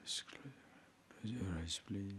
Just close your eyes, please.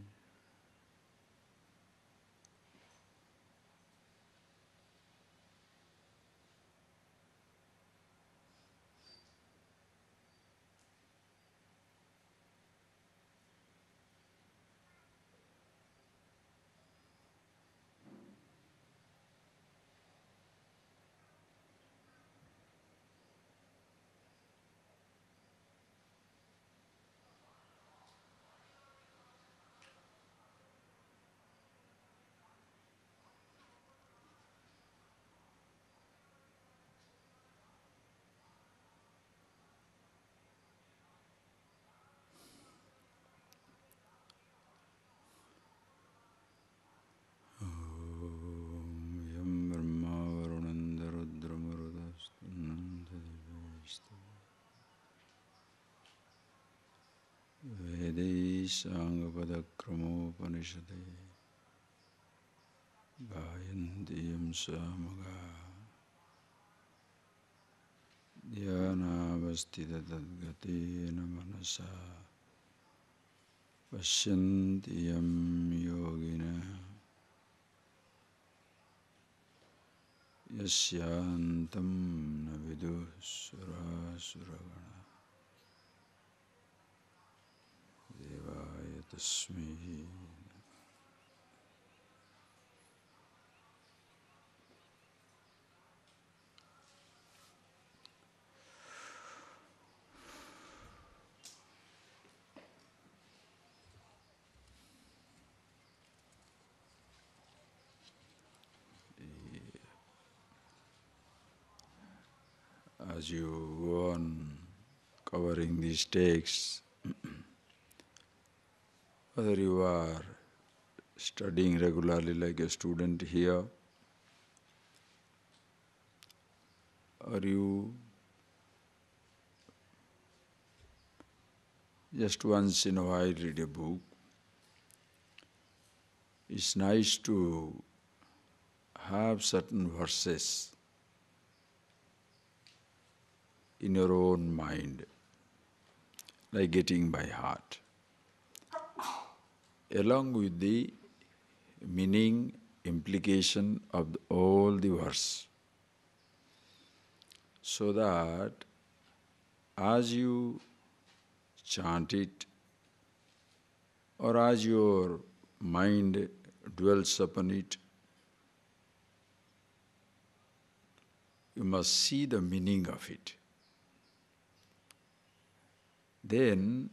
Yam Brahma Varunanda Rudra Maruda Suddhananda Vedai Sanghapada Kramo Upanishade Gayantiyam Samaga Dhyanavastita Tadgatena Manasa Pashyantiyam Yogina Yasyantam Navidu Suragana Devaya Tasmi. As you go on covering these texts, whether you are studying regularly like a student here, or you just once in a while read a book, it's nice to have certain verses in your own mind, like getting by heart, along with the meaning, implication of all the verse, so that as you chant it, or as your mind dwells upon it, you must see the meaning of it. Then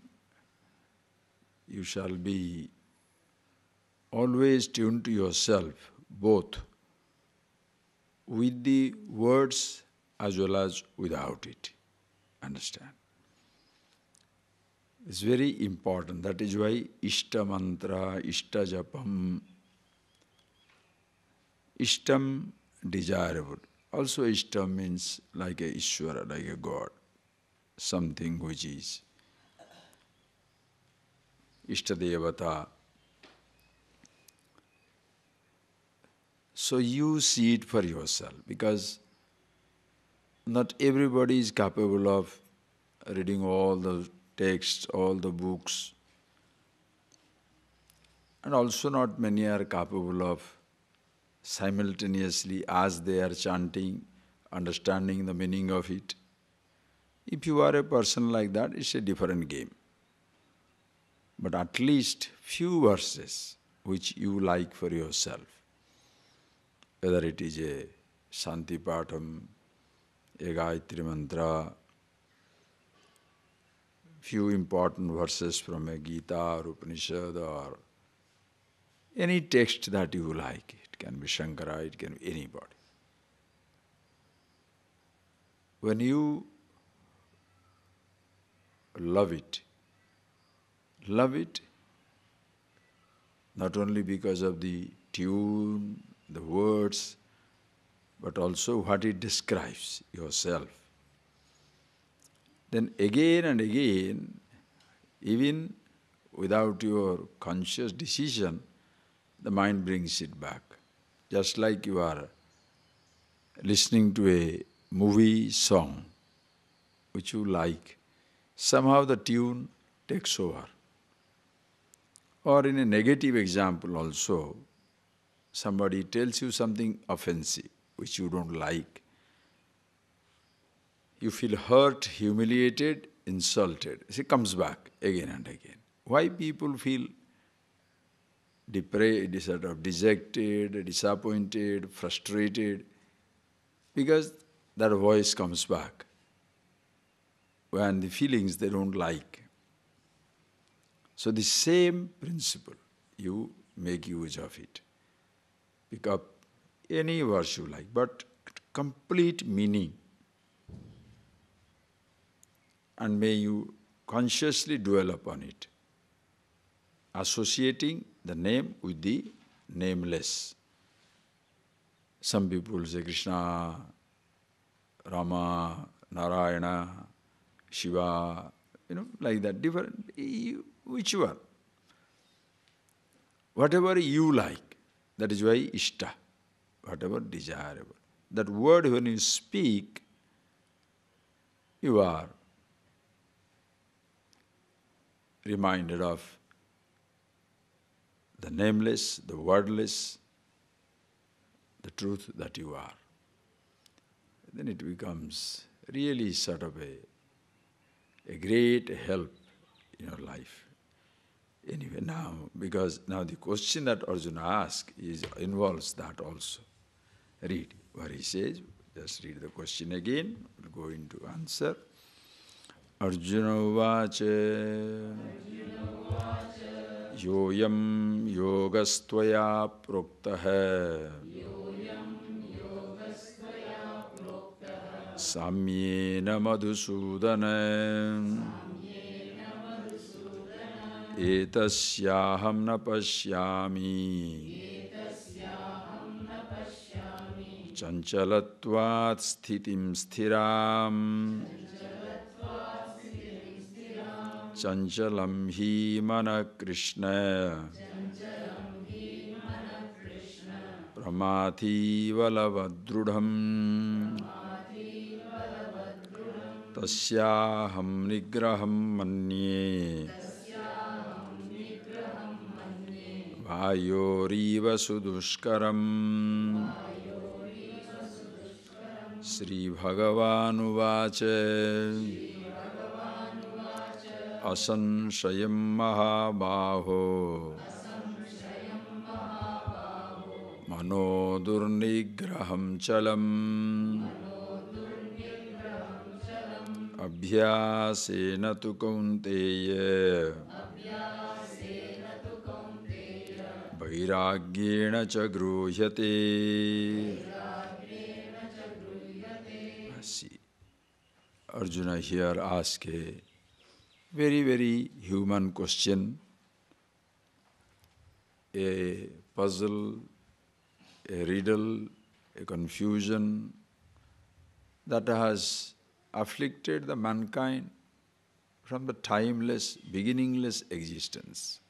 you shall be always tuned to yourself, both with the words as well as without it. Understand? It's very important. That is why Ishta Mantra, Ishta Japam, Ishtam, desirable. Also Ishtam means like a Ishvara, like a God, something which is Ishta Devata. So you see it for yourself, because not everybody is capable of reading all the texts, all the books, and also not many are capable of simultaneously, as they are chanting, understanding the meaning of it. If you are a person like that, it's a different game. But at least few verses which you like for yourself, whether it is a Shanti Patham, a Gayatri Mantra, few important verses from a Gita or Upanishad, or any text that you like. It can be Shankara, it can be anybody. When you love it not only because of the tune, the words, but also what it describes yourself. Then again and again, even without your conscious decision, the mind brings it back. Just like you are listening to a movie song which you like, somehow the tune takes over. Or in a negative example also, somebody tells you something offensive, which you don't like. You feel hurt, humiliated, insulted. It comes back again and again. Why people feel depressed, sort of dejected, disappointed, frustrated? Because that voice comes back when the feelings they don't like. So the same principle, you make use of it. Pick up any verse you like, but complete meaning. And may you consciously dwell upon it, associating the name with the nameless. Some people say Krishna, Rama, Narayana, Shiva, like that, different, whichever. Whatever you like, that is why Ishta, whatever desirable. That word when you speak, you are reminded of the nameless, the wordless, the truth that you are. Then it becomes really sort of a great help in your life. Anyway, because now the question that Arjuna asks involves that also. Read what he says. Just read the question again. We'll go into answer. Arjuna uvacha yoyam yogastvaya proktaha samyena madhusudana etasyaham na pashyami chanchalatvat sthitim sthiram chanchalam hi mana Krishna pramati valavadrudham tasyaham nigraham manye vayoriva sudushkaram. Sri Bhagavan uvacha asanshayam mahabaho mano durnigraham chalam abhyasena tu kaunteya vairagyena cha gruhyate. See, Arjuna here asks a very, very human question, a puzzle, a riddle, a confusion that has afflicted the mankind from the timeless, beginningless existence.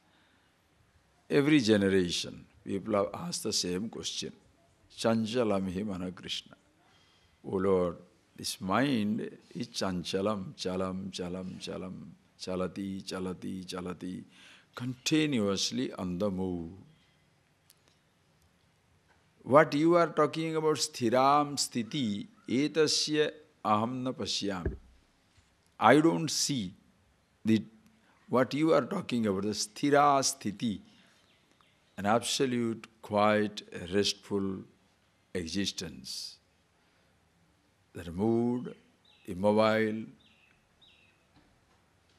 Every generation, people have asked the same question. Chanchalam hi mana Krishna. O Lord, this mind is chanchalam, chalam, chalam, chalam, chalati, chalati, chalati, continuously on the move. What you are talking about, sthiram, sthiti, etasya aham na pashyami. I don't see what you are talking about, the sthira, sthiti, an absolute, quiet, restful existence. That mood, immobile,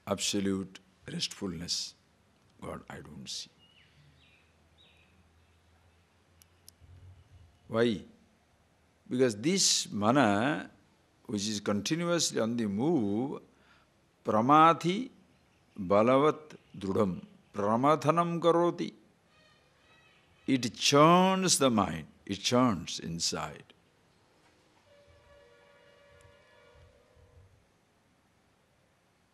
absolute restfulness. God, I don't see. Why? Because this mana, which is continuously on the move, pramati balavat drudham, pramathanam karoti. It churns the mind, it churns inside.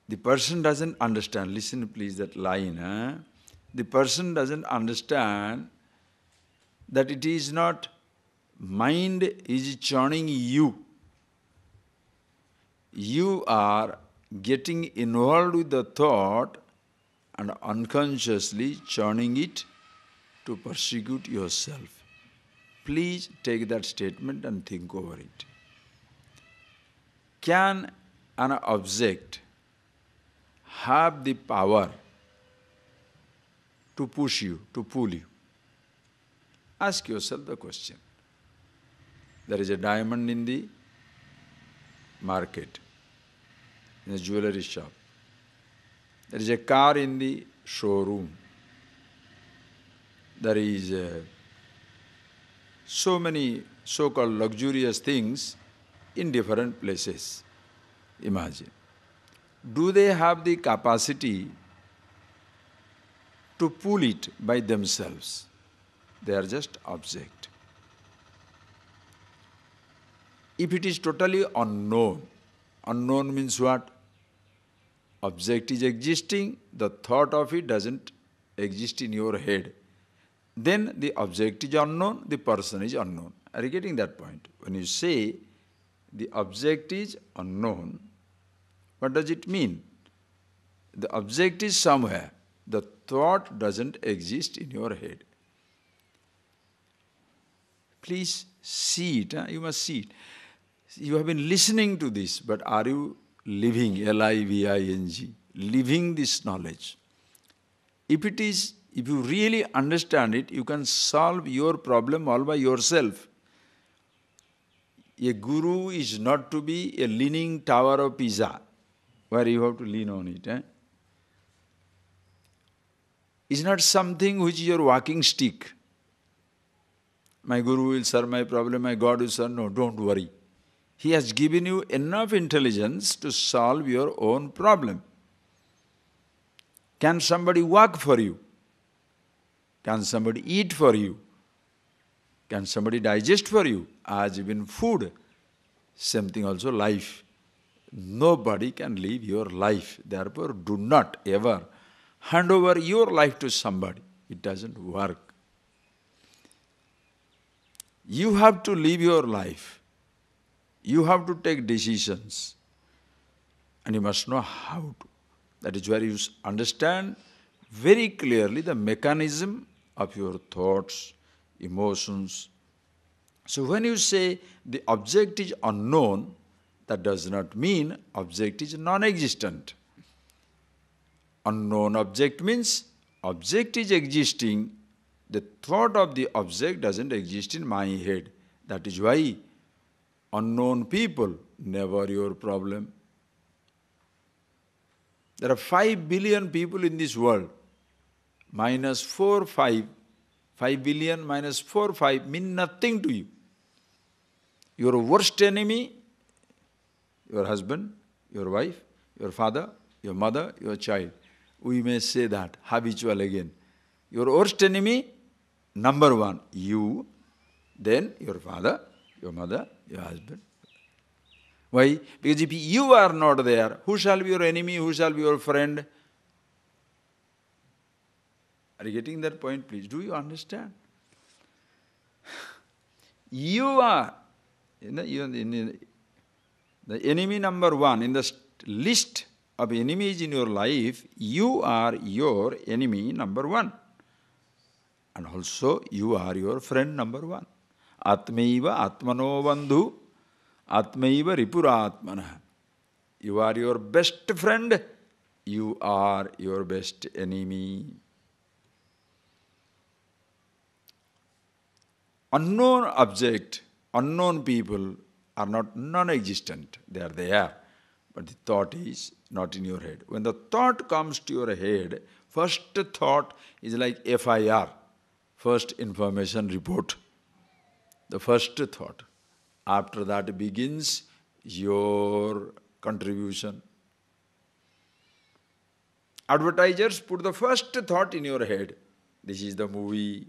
The person doesn't understand, listen please that line, the person doesn't understand that it is not mind is churning you. You are getting involved with the thought and unconsciously churning it to persecute yourself. Please take that statement and think over it. Can an object have the power to push you, to pull you? Ask yourself the question. There is a diamond in the market, in a jewelry shop. There is a car in the showroom. There is so many so-called luxurious things in different places. Imagine. Do they have the capacity to pull it by themselves? They are just object. If it is totally unknown, unknown means what? Object is existing, the thought of it doesn't exist in your head. Then the object is unknown, the person is unknown. Are you getting that point? When you say the object is unknown, what does it mean? The object is somewhere. The thought doesn't exist in your head. Please see it. You must see it. You have been listening to this, but are you living, L-I-V-I-N-G, living this knowledge? If you really understand it, you can solve your problem all by yourself. A guru is not to be a leaning tower of Pisa, where you have to lean on it. It's not something which is your walking stick. My guru will solve my problem, my God will solve. No, don't worry. He has given you enough intelligence to solve your own problem. Can somebody work for you? Can somebody eat for you? Can somebody digest for you? As even food. Same thing also life. Nobody can live your life. Therefore, do not ever hand over your life to somebody. It doesn't work. You have to live your life. You have to take decisions. And you must know how to. That is where you understand very clearly the mechanism of your thoughts, emotions. So when you say the object is unknown, that does not mean object is non-existent. Unknown object means object is existing, the thought of the object doesn't exist in my head. That is why unknown people, never your problem. There are 5 billion people in this world. Minus 4, 5. 5 billion minus 4, 5 mean nothing to you. Your worst enemy, your husband, your wife, your father, your mother, your child. We may say that, habitual again. Your worst enemy, number 1, you, then your father, your mother, your husband. Why? Because if you are not there, who shall be your enemy, who shall be your friend? Are you getting that point, please? Do you understand? You are the enemy number 1 in the list of enemies in your life. You are your enemy number 1. And also you are your friend number 1. Atmaiva atmano bandhu atmaiva ripuratmana. You are your best friend. You are your best enemy. Unknown object, unknown people are not non-existent. They are there. But the thought is not in your head. When the thought comes to your head, first thought is like FIR, first information report. The first thought. After that begins your contribution. Advertisers put the first thought in your head. This is the movie.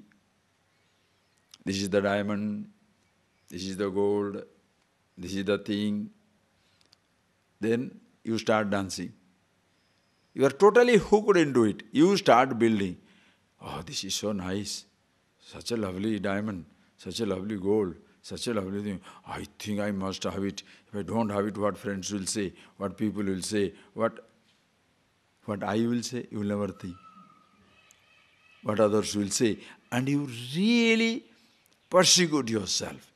This is the diamond. This is the gold. This is the thing. Then you start dancing. You are totally hooked into it. You start building. Oh, this is so nice. Such a lovely diamond. Such a lovely gold. Such a lovely thing. I think I must have it. If I don't have it, what friends will say? What people will say? What? What I will say, you will never think. What others will say. And you really persecute yourself.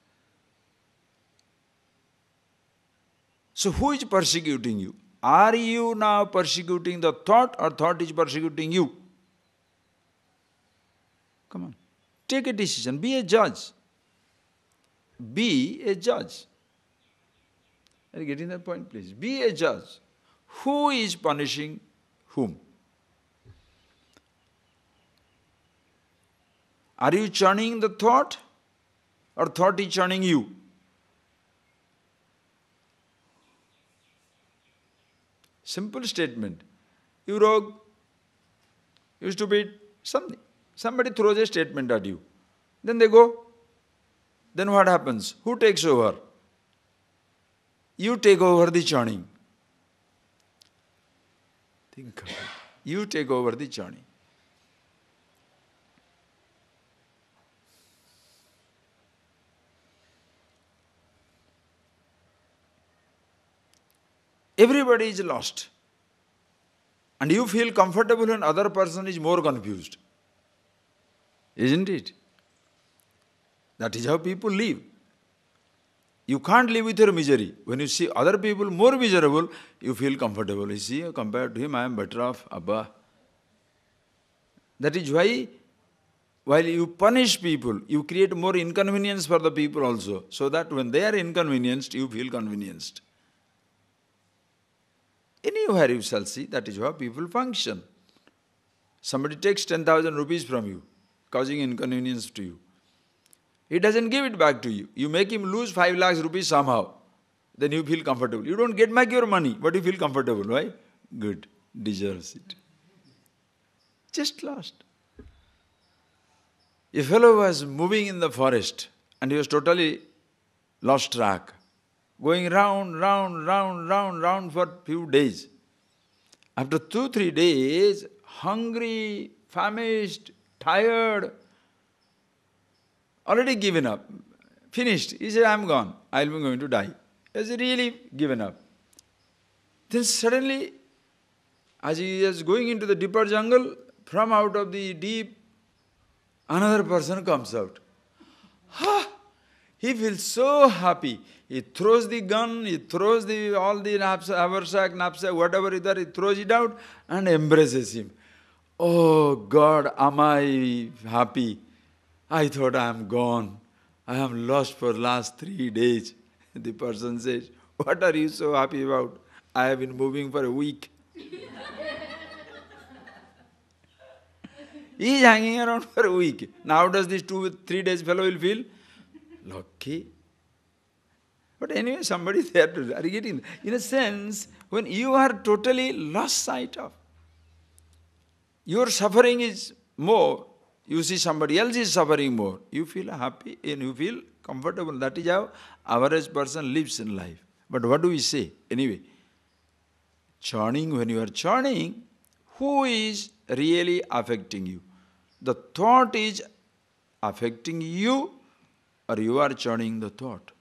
So who is persecuting you? Are you now persecuting the thought, or thought is persecuting you? Come on. Take a decision. Be a judge. Be a judge. Are you getting that point, please? Be a judge. Who is punishing whom? Are you churning the thought, or thought is churning you? Simple statement. You rogue, you stupid, something. Somebody throws a statement at you. Then they go. Then what happens? Who takes over? You take over the churning. Think of it. You take over the churning. Everybody is lost. And you feel comfortable when other person is more confused. Isn't it? That is how people live. You can't live with your misery. When you see other people more miserable, you feel comfortable. You see, compared to him, I am better off. Abba. That is why, while you punish people, you create more inconvenience for the people also. So that when they are inconvenienced, you feel convenienced. Anywhere you shall see, that is how people function. Somebody takes 10,000 rupees from you, causing inconvenience to you. He doesn't give it back to you. You make him lose 5 lakhs rupees somehow. Then you feel comfortable. You don't get back your money, but you feel comfortable. Why? Good. Deserves it. Just lost. A fellow was moving in the forest and he was totally lost track. Going round for few days. After 2-3 days, hungry, famished, tired, already given up, finished. He said, I am gone, I will be going to die. He has really given up. Then suddenly, as he is going into the deeper jungle, from out of the deep, another person comes out. Ha! He feels so happy. He throws the gun, he throws all the haversack, knapsack, whatever is there, he throws it out and embraces him. Oh God, am I happy? I thought I am gone. I am lost for last 3 days. The person says, what are you so happy about? I have been moving for a week. He is hanging around for a week. Now does this 2-3 days fellow will feel lucky? But anyway, somebody is there to, are you getting? In a sense, when you are totally lost sight of, your suffering is more, you see somebody else is suffering more, you feel happy and you feel comfortable. That is how average person lives in life. But what do we say? Anyway, churning, when you are churning, who is really affecting you? The thought is affecting you, or you are churning the thought?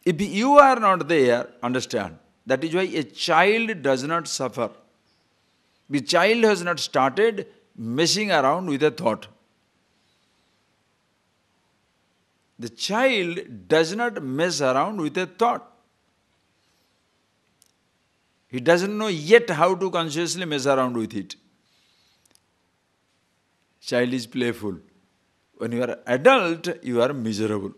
If you are not there, understand, that is why a child does not suffer. The child has not started messing around with a thought. The child does not mess around with a thought. He doesn't know yet how to consciously mess around with it. Child is playful. When you are adult, you are miserable.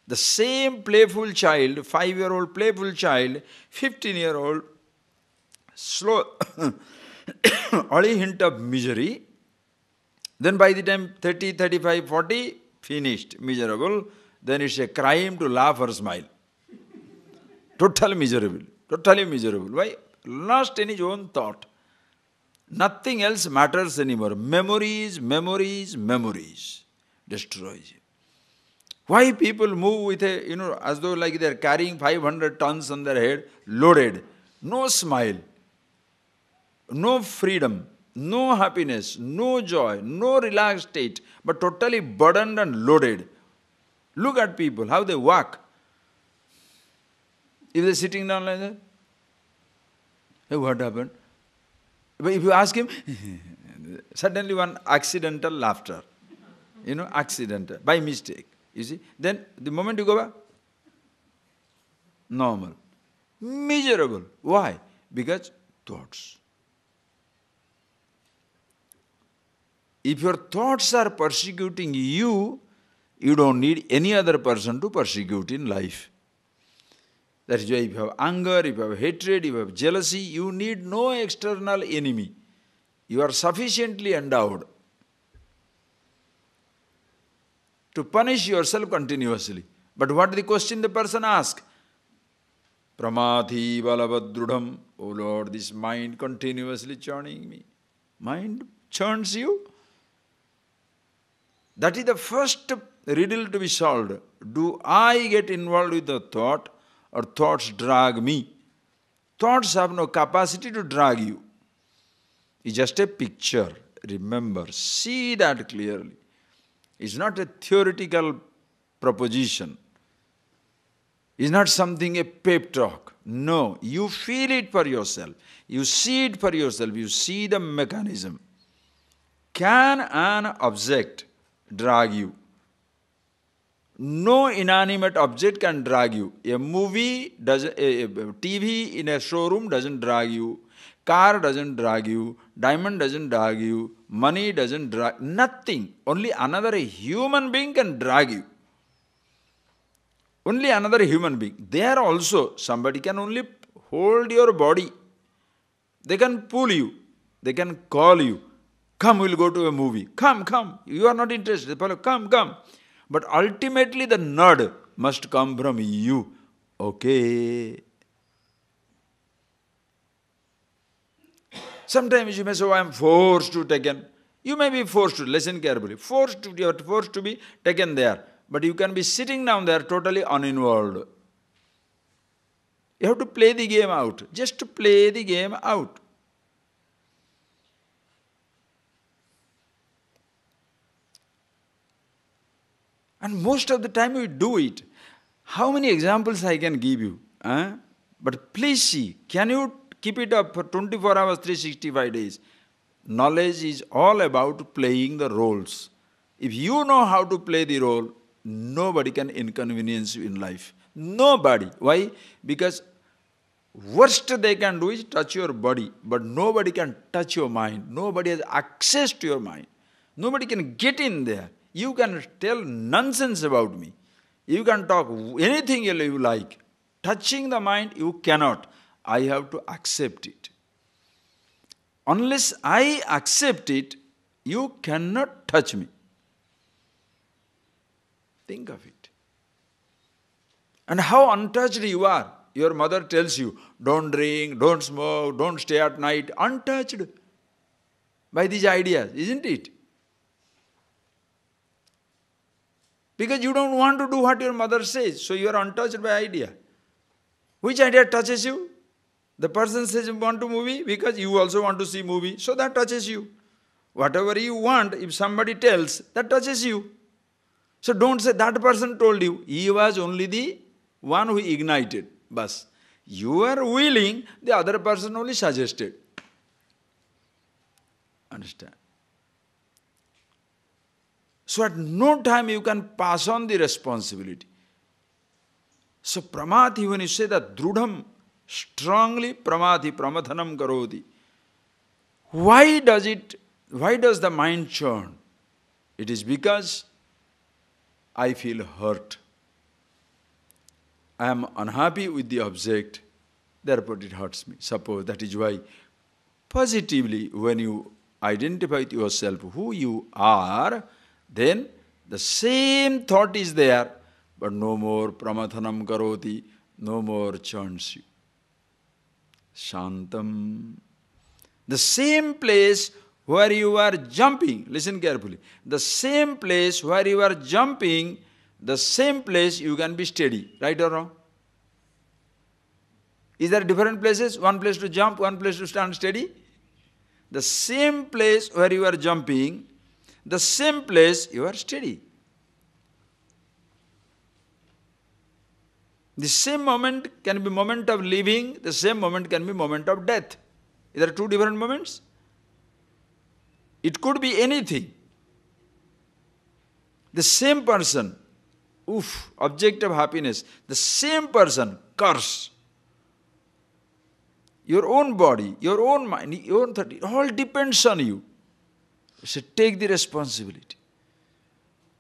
The same playful child, 5-year-old playful child, 15-year-old, slow, only hint of misery. Then by the time 30, 35, 40, finished, miserable. Then it's a crime to laugh or smile. Totally miserable. Totally miserable. Why? Lost in his own thought. Nothing else matters anymore. Memories, memories, memories. Destroys you. Why people move with a, as though like they are carrying 500 tons on their head, loaded. No smile, no freedom, no happiness, no joy, no relaxed state, but totally burdened and loaded. Look at people, how they walk. If they are sitting down like that, Hey, what happened? But if you ask him, suddenly one accidental laughter. Accidental, by mistake. You see? Then the moment you go back, normal. Miserable. Why? Because thoughts. If your thoughts are persecuting you, you don't need any other person to persecute in life. That is why if you have anger, if you have hatred, if you have jealousy, you need no external enemy. You are sufficiently endowed to punish yourself continuously. But what the question the person asks? Pramati balavadrudham. Oh Lord, this mind continuously churning me. Mind churns you? That is the first riddle to be solved. Do I get involved with the thought or thoughts drag me? Thoughts have no capacity to drag you. It's just a picture. Remember, see that clearly. It's not a theoretical proposition. It's not something a pep talk. No, you feel it for yourself. You see it for yourself. You see the mechanism. Can an object drag you? No inanimate object can drag you. A TV in a showroom doesn't drag you. Car doesn't drag you. Diamond doesn't drag you. Money doesn't drag. Nothing. Only another human being can drag you. Only another human being. There also, somebody can only hold your body. They can pull you. They can call you. Come, we'll go to a movie. Come, come. You are not interested. Come, come. But ultimately the nod must come from you. Okay. Sometimes you may say, oh, I am forced to taken. You may be forced to, listen carefully. You are forced to be taken there. But you can be sitting down there totally uninvolved. You have to play the game out. Just to play the game out. And most of the time we do it. How many examples I can give you? But please see, can you keep it up for 24 hours, 365 days? Knowledge is all about playing the roles. If you know how to play the role, nobody can inconvenience you in life. Nobody. Why? Because worst they can do is touch your body, but nobody can touch your mind. Nobody has access to your mind. Nobody can get in there. You can tell nonsense about me. You can talk anything you like. Touching the mind, you cannot. I have to accept it. Unless I accept it, you cannot touch me. Think of it. And how untouched you are. Your mother tells you, don't drink, don't smoke, don't stay at night. Untouched by these ideas, isn't it? Because you don't want to do what your mother says, so you are untouched by idea. Which idea touches you? The person says you want to movie because you also want to see movie, so that touches you. Whatever you want, if somebody tells, that touches you. So don't say that person told you. He was only the one who ignited. Bas. You are willing, the other person only suggested. Understand? So at no time you can pass on the responsibility. So pramati, when you say that drudham, strongly pramati, pramathanam karoti. Why does the mind churn? It is because I feel hurt. I am unhappy with the object, therefore it hurts me. Suppose that is why positively when you identify with yourself who you are, then the same thought is there, but no more pramathanam karoti, no more churns you. Shantam. The same place where you are jumping, listen carefully, the same place where you are jumping, the same place you can be steady, right or wrong? Is there different places? One place to jump, one place to stand steady? The same place where you are jumping, the same place you are steady. The same moment can be moment of living, the same moment can be moment of death. Is there two different moments? It could be anything. The same person, object of happiness, the same person, curse. Your own body, your own mind, your own thought, it all depends on you. So take the responsibility.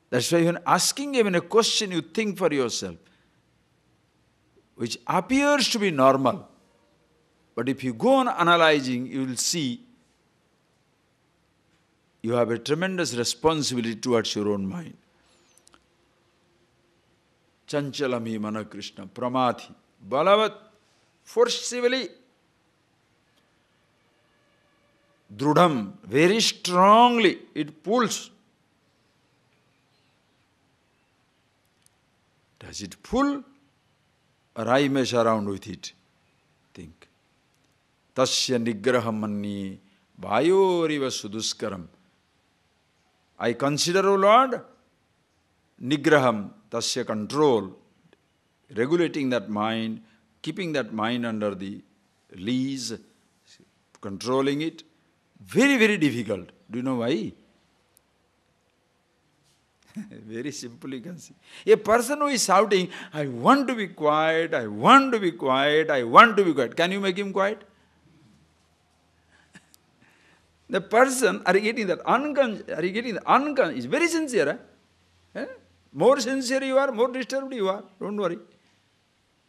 That's why when asking even a question, you think for yourself, which appears to be normal. But if you go on analyzing, you will see you have a tremendous responsibility towards your own mind. Chanchalami mana Krishna, pramati, balavat, forcibly, drudham, very strongly, it pulls. Does it pull? Or I mess around with it? Think. Tasya nigraham manni vayoriva suduskaram. I consider, O Lord, nigraham, tasya control, regulating that mind, keeping that mind under the leash, controlling it, very, very difficult. Do you know why? Very simple, you can see. A person who is shouting, I want to be quiet, I want to be quiet, I want to be quiet. Can you make him quiet? The person, are you getting that unconscious, is very sincere. More sincere you are, more disturbed you are. Don't worry.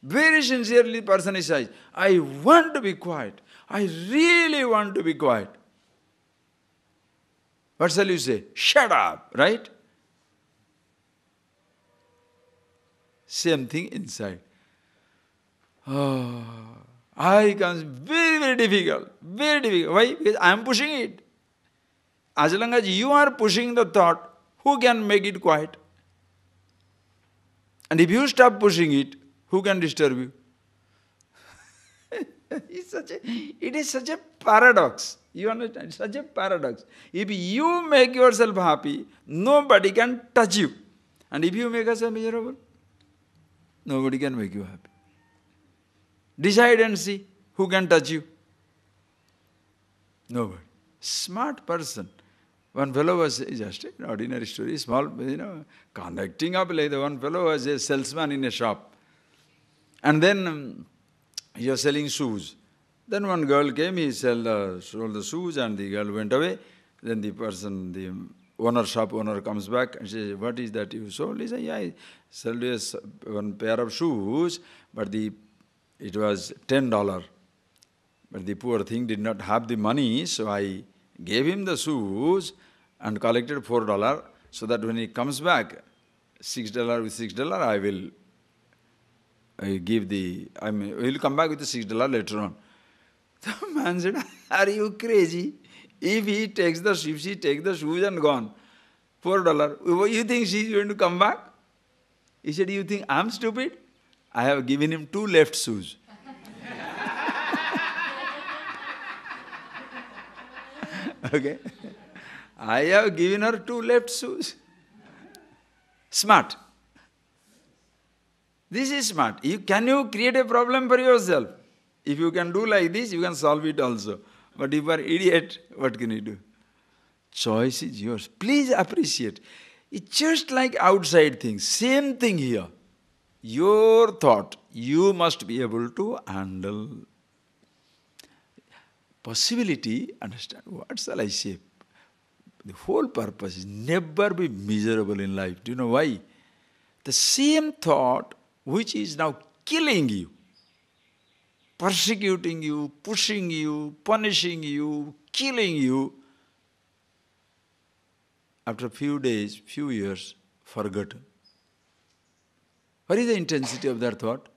Very sincerely person is saying, I want to be quiet. I really want to be quiet. What shall you say? Shut up, right? Same thing inside. I can very, very difficult. Very difficult. Why? Because I am pushing it. As long as you are pushing the thought, who can make it quiet? And if you stop pushing it, who can disturb you? It is such a paradox. You understand? It's such a paradox. If you make yourself happy, nobody can touch you. And if you make yourself miserable, nobody can make you happy. Decide and see who can touch you. Nobody. Smart person. One fellow was just an ordinary story, small, connecting up like the one fellow was a salesman in a shop. And then he was selling shoes. Then one girl came, he sold the shoes and the girl went away. Then the person, the shop owner comes back and says, what is that you sold? He said, yeah, I sold you one pair of shoes, but it was $10. But the poor thing did not have the money, so I gave him the shoes and collected $4, so that when he comes back, $6 with $6, he'll come back with the $6 later on. The man said, are you crazy? If she takes the shoes and gone, $4, you think she's going to come back? He said, you think I'm stupid? I have given him 2 left shoes. Okay? I have given her 2 left shoes. Smart. This is smart. Can you create a problem for yourself? If you can do like this, you can solve it also. But if you are an idiot, what can you do? Choice is yours. Please appreciate. It's just like outside things. Same thing here. Your thought, you must be able to handle. Possibility, understand, what shall I say? The whole purpose is never be miserable in life. Do you know why? The same thought which is now killing you, persecuting you, pushing you, punishing you, killing you, after a few days, few years, forgotten. What is the intensity of that thought?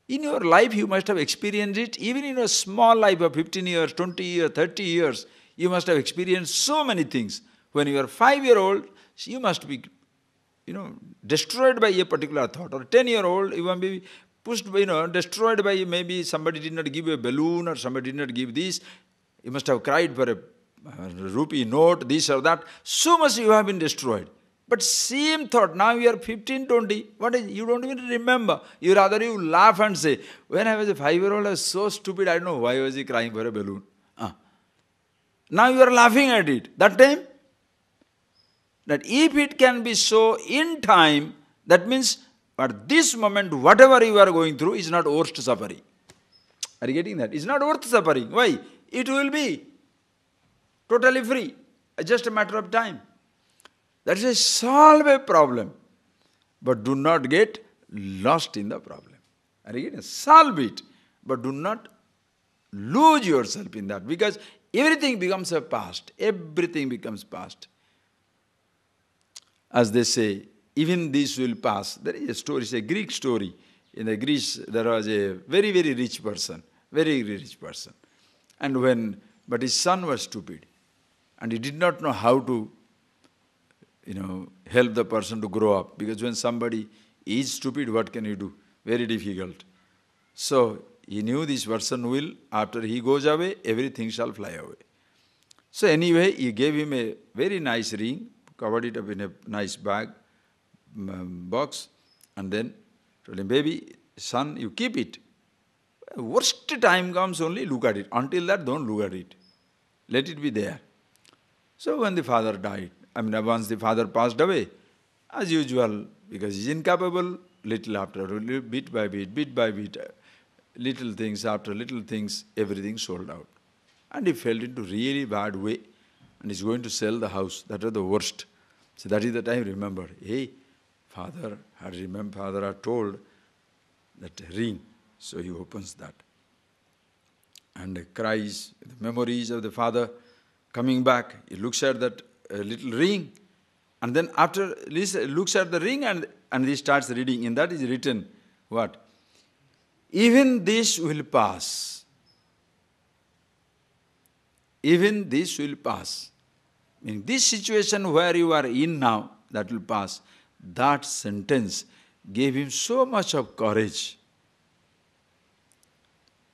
In your life, you must have experienced it. Even in a small life of 15 years, 20 years, 30 years, you must have experienced so many things. When you are 5-year-old, you must be, destroyed by a particular thought. Or 10-year-old, you must be pushed by, destroyed by maybe somebody did not give you a balloon or somebody did not give this. You must have cried for a rupee note, this or that. So much you have been destroyed. But same thought, now you are 15, 20, what is, you don't even remember. You rather you laugh and say, when I was a 5-year-old, I was so stupid, I don't know why was he crying for a balloon. Now you are laughing at it. That time, that if it can be so in time, that means at this moment, whatever you are going through is not worth suffering. Are you getting that? It's not worth suffering. Why? It will be totally free. It's just a matter of time. That is a solve a problem. But do not get lost in the problem. Are you getting it? Solve it. But do not lose yourself in that. Because everything becomes a past. Everything becomes past. As they say, even this will pass. There is a story, it's a Greek story. In the Greece, there was a very, very rich person. Very rich person. But his son was stupid. And he did not know how to, help the person to grow up. Because when somebody is stupid, what can you do? Very difficult. So, he knew this person will, after he goes away, everything shall fly away. So anyway, he gave him a very nice ring, covered it up in a nice box, and then told him, baby, son, you keep it. Worst time comes only, look at it. Until that, don't look at it. Let it be there. So when the father died, once the father passed away, as usual, because he's incapable, little after little, bit by bit, little things after little things, everything sold out. And he fell into really bad way, and he's going to sell the house. That was the worst. So that is the time he remembered, hey, father had told that ring. So he opens that and cries, the memories of the father coming back. He looks at that little ring, and then after he looks at the ring and he starts reading. In that is written, what? Even this will pass. Even this will pass. In this situation where you are in now, that will pass. That sentence gave him so much of courage.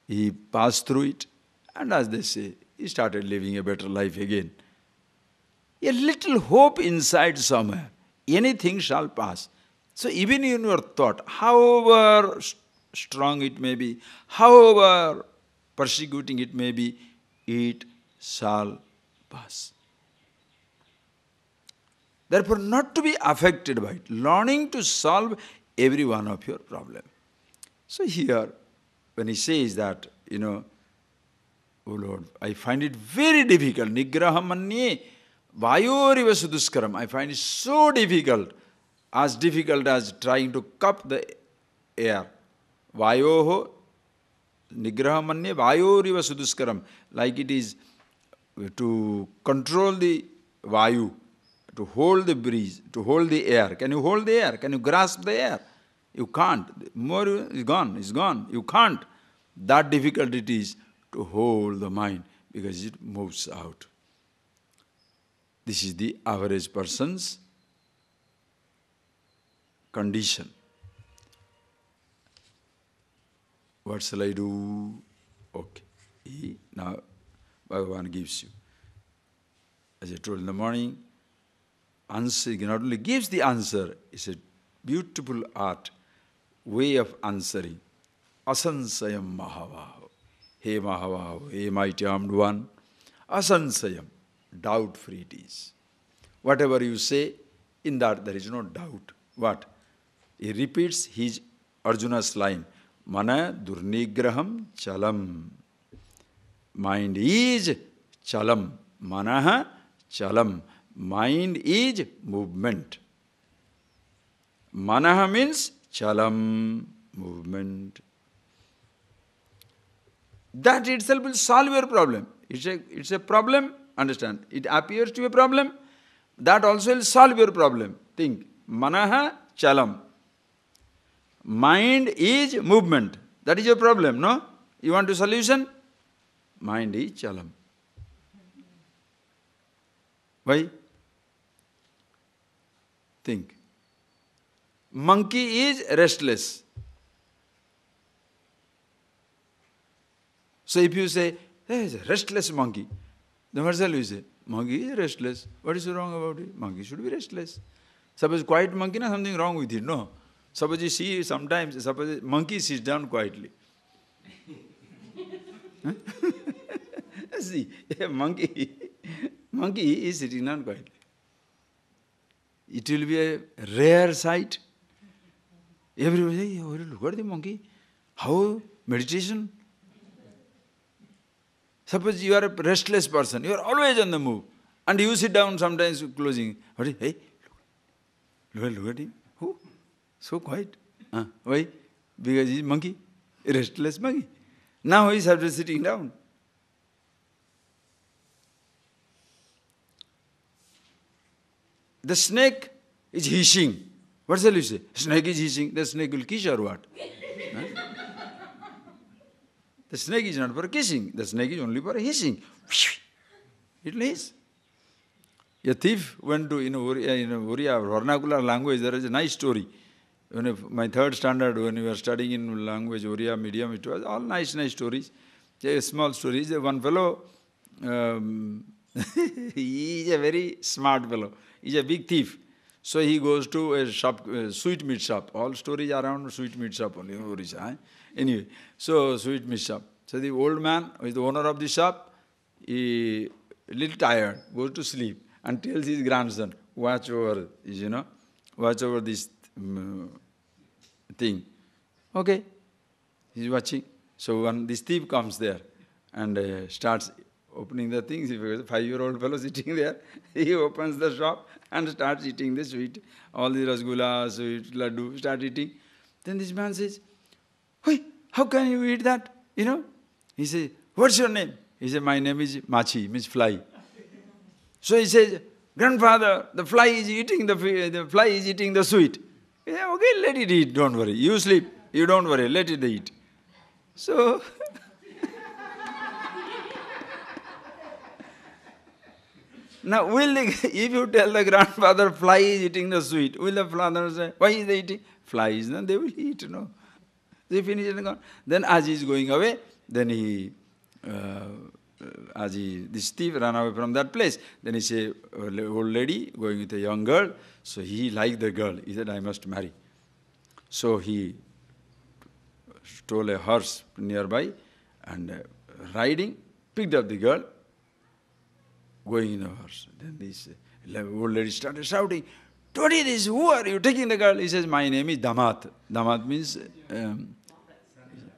He passed through it, and as they say, he started living a better life again. A little hope inside somewhere. Anything shall pass. So even in your thought, however strong it may be, however persecuting it may be, it shall pass. Therefore, not to be affected by it, learning to solve every one of your problems. So here, when he says that, oh Lord, I find it very difficult. Nigraha manye vayoriva suduskaram. I find it so difficult as trying to cup the air. Vayoho nigraha manye vayoriva suduskaram. Like it is to control the vayu, to hold the breeze, to hold the air. Can you hold the air? Can you grasp the air? You can't. More is gone, is gone. You can't. That difficult it is to hold the mind because it moves out. This is the average person's condition. What shall I do? Okay. Now, Bhagavan gives you. As I told in the morning, answer, he not only gives the answer, it's a beautiful art, way of answering. Asansayam Mahavaho. Hey Mahavaho, hey mighty armed one. Asansayam. Doubt-free it is. Whatever you say, in that there is no doubt. What? He repeats his Arjuna's line. Mana durnigraham chalam. Mind is chalam. Manaha chalam. Mind is movement. Manaha means chalam, movement. That itself will solve your problem. It's a problem, understand. It appears to be a problem. That also will solve your problem. Think. Manaha chalam. Mind is movement. That is your problem, no? You want a solution? Mind is chalam. Why? Think. Monkey is restless. So if you say, hey, it's a restless monkey, then what shall you say? Monkey is restless. What is wrong about it? Monkey should be restless. Suppose quiet monkey, no, something wrong with it, no. Suppose you see sometimes, suppose a monkey sits down quietly. See, a monkey is sitting down quietly. It will be a rare sight. Everybody say, oh, look at the monkey. How? Meditation? Suppose you are a restless person, you are always on the move. And you sit down sometimes closing. What is, hey, look at him. Who? So quiet. Why? Because he is monkey, a restless monkey. Now he is after sitting down. The snake is hissing. What shall you say? Snake is hissing. The snake will kiss or what? The snake is not for kissing. The snake is only for hissing. It will hiss. A thief went to, Oriya vernacular language, there is a nice story. My third standard, when we were studying in language, Oriya medium, it was all nice stories. Small stories. One fellow, he is a very smart fellow. He is a big thief. So he goes to a shop, sweet meat shop. All stories around sweet meat shop only, Orissa. Anyway, so sweet meat shop. So the old man, who is the owner of the shop, he a little tired, goes to sleep and tells his grandson, watch over this thing. Okay, he's watching. So when this thief comes there and starts opening the things, if a 5-year-old fellow sitting there, he opens the shop and starts eating the sweet, all the rasgulla, sweet, laddu, start eating. Then this man says, "Hey, how can you eat that? He says, what's your name? He says, my name is Machi, means fly. So he says, grandfather, the fly is eating the sweet. He says, okay, let it eat, don't worry. You sleep, you don't worry, let it eat. So, now if you tell the grandfather fly is eating the sweet, will the father say, why is they eating? Fly is not, they will eat, They finish it and gone. Then as he is going away, then this thief ran away from that place. Then he said, old lady going with a young girl. So he liked the girl. He said, I must marry. So he stole a horse nearby and riding, picked up the girl, going in the horse. Then this old lady started shouting, what is this? Who are you taking the girl? He says, my name is Damat. Damat means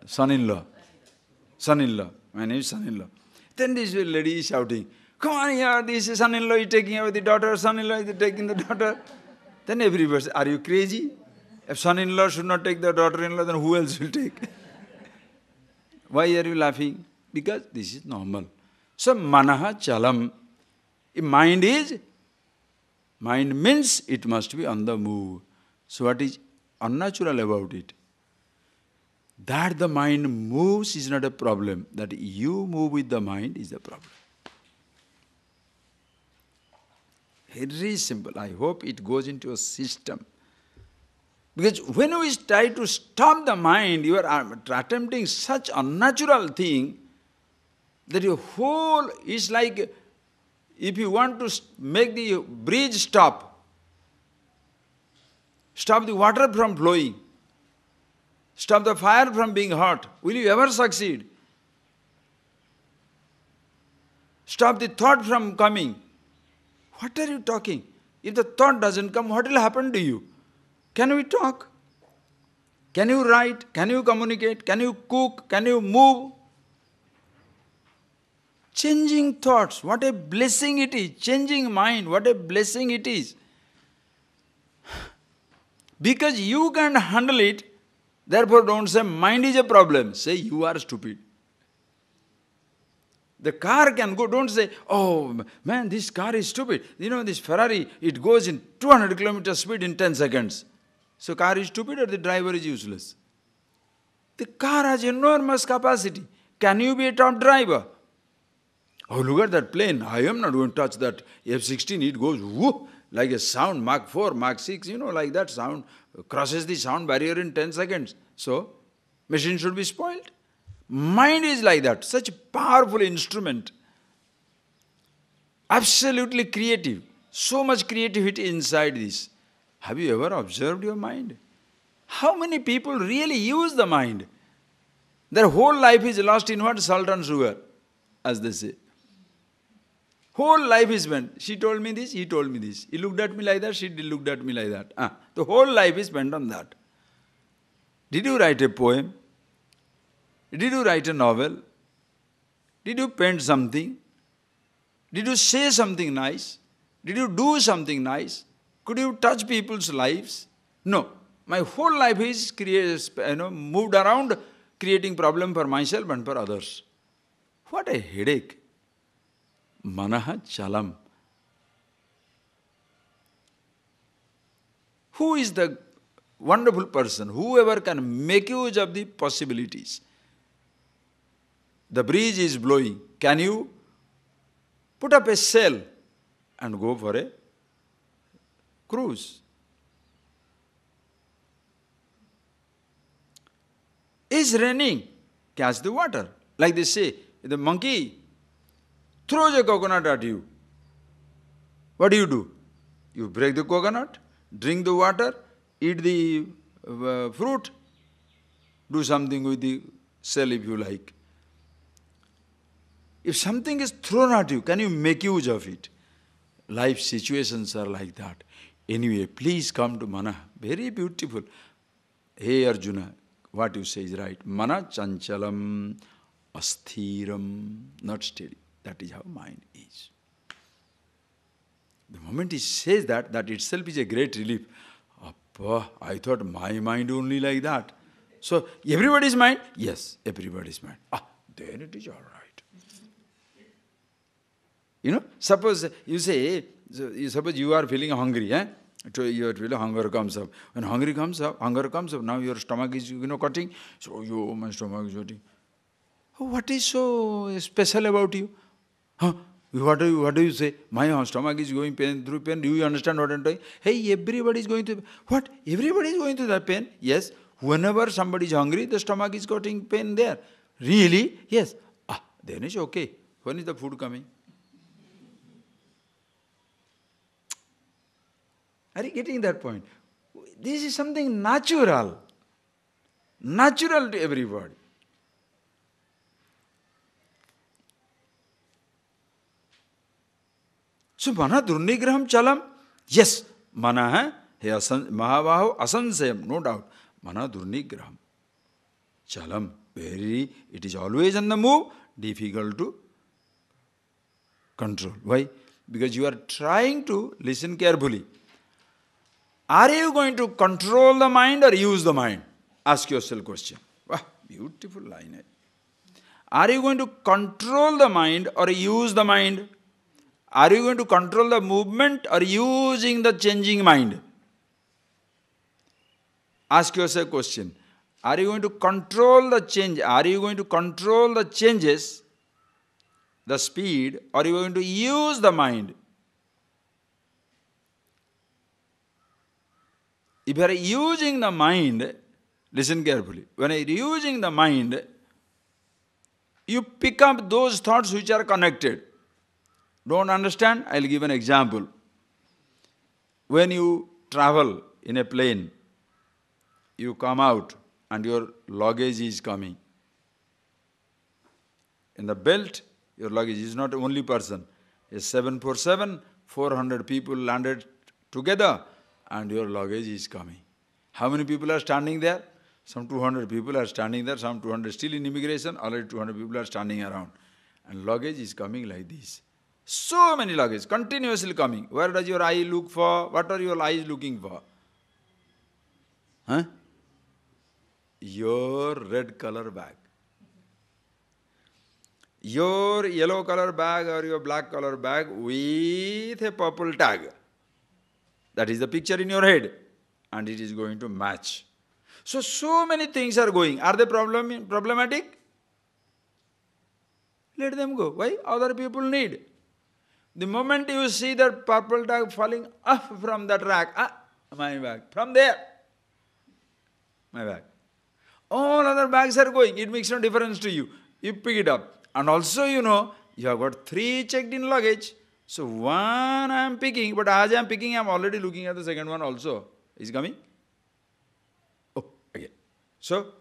son-in-law. Son-in-law. My name is son-in-law. Then this lady is shouting, come on here, this son-in-law is taking away the daughter, son-in-law is taking the daughter. Then everybody says, are you crazy? If son-in-law should not take the daughter-in-law, then who else will take? Why are you laughing? Because this is normal. So manaha chalam. Mind means it must be on the move. So what is unnatural about it? That the mind moves is not a problem. That you move with the mind is the problem. Very simple. I hope it goes into a system. Because when we try to stop the mind, you are attempting such unnatural thing that your whole is like, if you want to make the bridge stop the water from flowing, stop the fire from being hot, will you ever succeed? Stop the thought from coming. What are you talking? If the thought doesn't come, what will happen to you? Can we talk? Can you write? Can you communicate? Can you cook? Can you move? Changing thoughts, what a blessing it is. Changing mind, what a blessing it is. Because you can't handle it, therefore don't say mind is a problem. Say you are stupid. The car can go, don't say, oh man, this car is stupid. This Ferrari, it goes in 200 kilometers speed in 10 seconds. So car is stupid or the driver is useless? The car has enormous capacity. Can you be a top driver? Oh, look at that plane. I am not going to touch that F-16. It goes whoop, like a sound, Mach 4, Mach 6, like that sound, crosses the sound barrier in 10 seconds. So, machine should be spoiled. Mind is like that, such a powerful instrument. Absolutely creative. So much creativity inside this. Have you ever observed your mind? How many people really use the mind? Their whole life is lost in what? Salt and sugar, as they say. Whole life is spent. She told me this, he told me this. He looked at me like that, she looked at me like that. The whole life is spent on that. Did you write a poem? Did you write a novel? Did you paint something? Did you say something nice? Did you do something nice? Could you touch people's lives? No. My whole life is moved around creating problem for myself and for others. What a headache. Manaha chalam. Who is the wonderful person? Whoever can make use of the possibilities. The breeze is blowing. Can you put up a sail and go for a cruise? It's raining. Catch the water. Like they say, the monkey throws a coconut at you. What do? You break the coconut, drink the water, eat the fruit, do something with the shell if you like. If something is thrown at you, can you make use of it? Life situations are like that. Anyway, please come to Mana. Very beautiful. Hey Arjuna, what you say is right. Mana chanchalam asthiram, not steady. That is how mind is. The moment he says that, that itself is a great relief. Appa, I thought my mind only like that. So, everybody's mind? Yes, everybody's mind. Then it is all right. Suppose you say, suppose you are feeling hungry, So you are feeling hunger comes up. When hunger comes up, now your stomach is, cutting. So, my stomach is hurting. What is so special about you? What do you say? My stomach is going through pain. Do you understand what I am saying? Hey, everybody is going through. What? Everybody is going through that pain? Yes. Whenever somebody is hungry, the stomach is getting pain there. Really? Yes. Then it's okay. When is the food coming? Are you getting that point? This is something natural. Natural to everybody. So, mana durnigraham chalam? Yes, mana mahavaho asansayam, no doubt. Mana durnigraham chalam. It is always on the move, difficult to control. Why? Because you are trying to listen carefully. Are you going to control the mind or use the mind? Ask yourself question. Wow, beautiful line. Are you going to control the mind or use the mind? Are you going to control the movement or using the changing mind? Ask yourself a question. Are you going to control the change? Are you going to control the changes, the speed, or are you going to use the mind? If you are using the mind, listen carefully. When you are using the mind, you pick up those thoughts which are connected. Don't understand? I will give an example. When you travel in a plane, you come out and your luggage is coming. In the belt, your luggage is not only person. A 747, 400 people landed together and your luggage is coming. How many people are standing there? Some 200 people are standing there, some 200 still in immigration, already 200 people are standing around. And luggage is coming like this. So many luggage, continuously coming. Where does your eye look for? What are your eyes looking for? Your red color bag. Your yellow color bag or your black color bag with a purple tag. That is the picture in your head. And it is going to match. So many things are going. Are they problematic? Let them go. Why? Other people need. The moment you see that purple tag falling up from that rack, my bag, from there, my bag. All other bags are going. It makes no difference to you. You pick it up. And also, you have got 3 checked in luggage. So one I am picking, but as I am picking, I am already looking at the second one also. Is coming? Oh, again. So,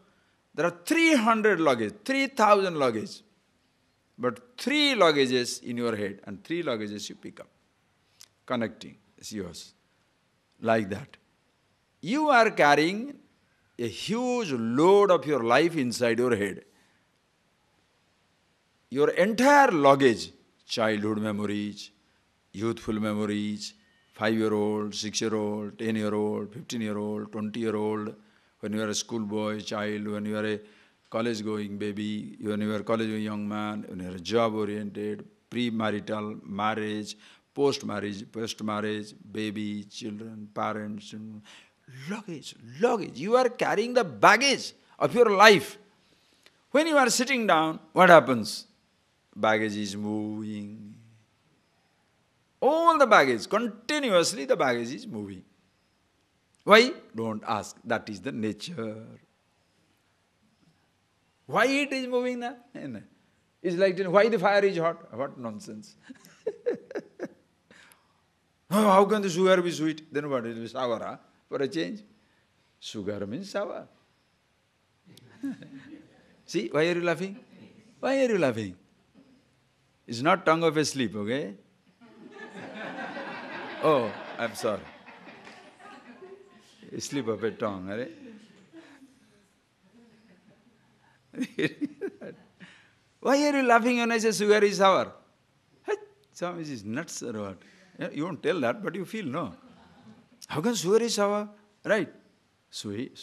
there are 300 luggage, 3,000 luggage. But 3 luggages in your head and 3 luggages you pick up. Connecting is yours. Like that. You are carrying a huge load of your life inside your head. Your entire luggage, childhood memories, youthful memories, 5-year-old, 6-year-old, 10-year-old, 15-year-old, 20-year-old, when you are a schoolboy, child, when you are a college-going baby, when you are a college-going young man, when you are job-oriented, pre-marital, marriage, post-marriage, baby, children, parents, luggage. You are carrying the baggage of your life. When you are sitting down, what happens? Baggage is moving. All the baggage, continuously the baggage is moving. Why? Don't ask. That is the nature. Why it is moving now? It's like, why the fire is hot? What nonsense. Oh, how can the sugar be sweet? Then what? It will be sour, huh? For a change. Sugar means sour. See, why are you laughing? Why are you laughing? It's not tongue of a slip, okay? Oh, I'm sorry. A slip of a tongue, right? Why are you laughing when I say sugar is sour? Swami is nuts or what? You won't tell that, but you feel, no. How can sugar is sour? Right. Sweet,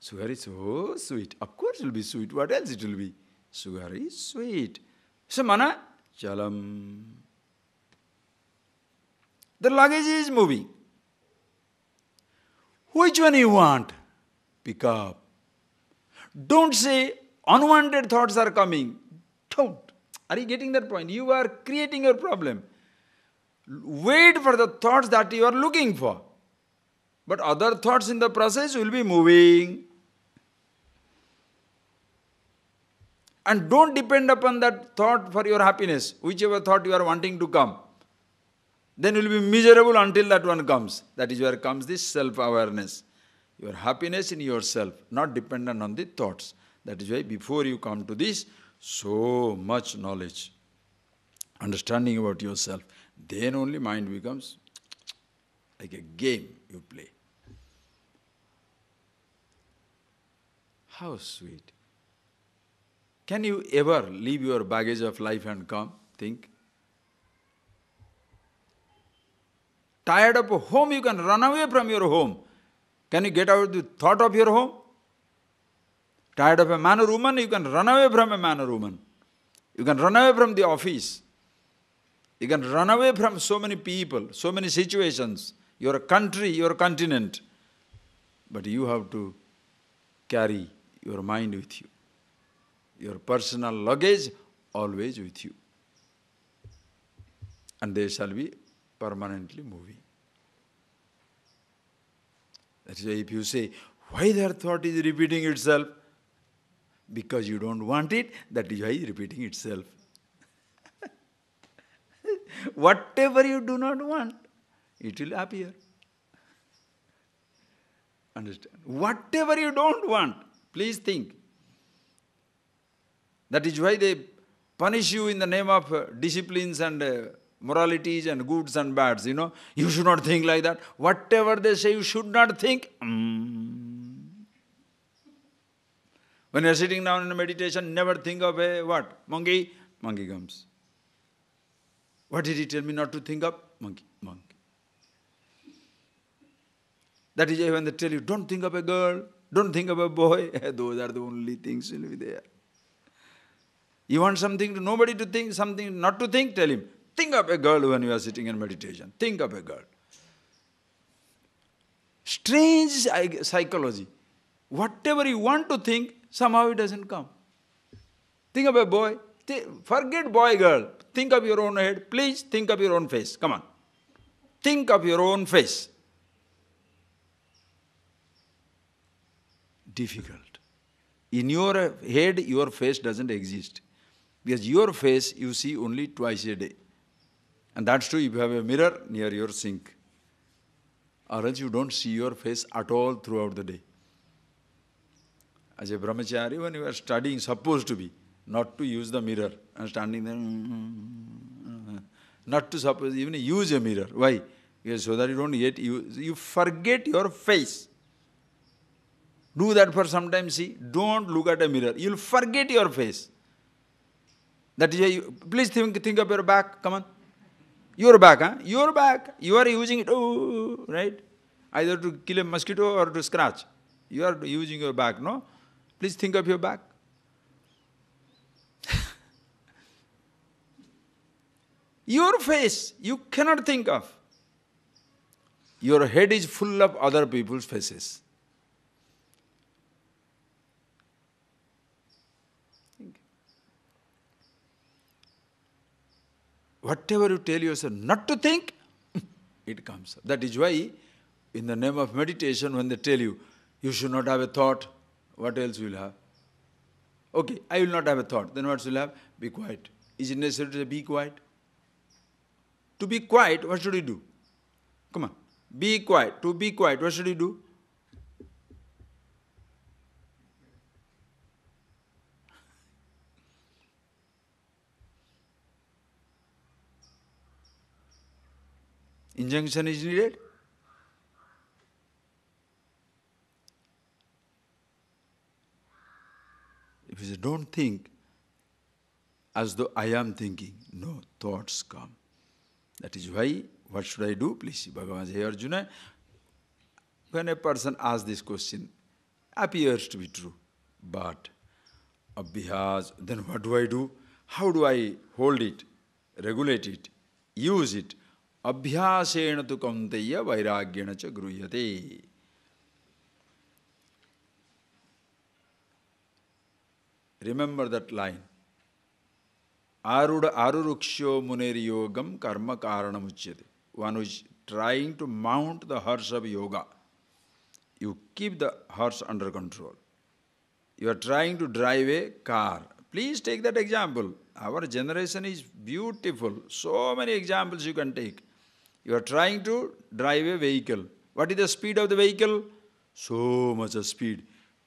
sugar is so sweet. Of course it will be sweet. What else it will be? Sugar is sweet. So mana, chalam. The luggage is moving. Which one you want? Pick up. Don't say unwanted thoughts are coming. Don't. Are you getting that point? You are creating your problem. Wait for the thoughts that you are looking for. But other thoughts in the process will be moving. And don't depend upon that thought for your happiness, whichever thought you are wanting to come. Then you will be miserable until that one comes. That is where comes this self-awareness. Your happiness in yourself, not dependent on the thoughts. That is why before you come to this, so much knowledge, understanding about yourself, then only mind becomes like a game you play. How sweet. Can you ever leave your baggage of life and come? Think. Tired of a home, you can run away from your home. Can you get out of the thought of your home? Tired of a man or woman, you can run away from a man or woman. You can run away from the office. You can run away from so many people, so many situations, your country, your continent. But you have to carry your mind with you. Your personal luggage always with you. And they shall be permanently moving. That is why if you say, why that thought is repeating itself? Because you don't want it, that is why it is repeating itself. Whatever you do not want, it will appear. Understand? Whatever you don't want, please think. That is why they punish you in the name of disciplines and moralities and goods and bads, you know. You should not think like that. Whatever they say you should not think. When you are sitting down in a meditation, never think of a what? Monkey? Monkey comes. What did he tell me not to think of? Monkey. That is why when they tell you, don't think of a girl, don't think of a boy, those are the only things will be there. You want something to nobody to think, something not to think, tell him, think of a girl when you are sitting in meditation. Think of a girl. Strange psychology. Whatever you want to think, somehow it doesn't come. Think of a boy. Forget boy, girl. Think of your own head. Please think of your own face. Come on. Think of your own face. Difficult. In your head, your face doesn't exist. Because your face you see only twice a day. And that's true if you have a mirror near your sink. or else you don't see your face at all throughout the day. As a brahmachari, when you are studying, supposed to be, not to use the mirror and standing there, not to suppose even use a mirror. Why? Because so that you don't get you forget your face. Do that for some time, see. Don't look at a mirror. You'll forget your face. That is why please think of your back. Come on. Your back, huh? Your back. You are using it, oh, right? Either to kill a mosquito or to scratch. You are using your back, no? Please think of your back. Your face, you cannot think of. Your head is full of other people's faces. Whatever you tell yourself not to think, it comes. That is why, in the name of meditation, when they tell you, you should not have a thought, what else will you have? Okay, I will not have a thought. Then what will you have? Be quiet. Is it necessary to say, be quiet? To be quiet, what should you do? Come on. Be quiet. To be quiet, what should you do? Injunction is needed. If you say, don't think as though I am thinking. No, thoughts come. That is why, what should I do? Please see, Bhagavan says, hey Arjuna, when a person asks this question, appears to be true, but abhyas, then what do I do? How do I hold it, regulate it, use it? Abhyasena tu kaunteya vairagyena cha gruyate. Remember that line. Aruruksho muneri yogam karma karanam uchyate. One who is trying to mount the horse of yoga. You keep the horse under control. You are trying to drive a car. Please take that example. Our generation is beautiful. So many examples you can take. You are trying to drive a vehicle. What is the speed of the vehicle? So much of speed.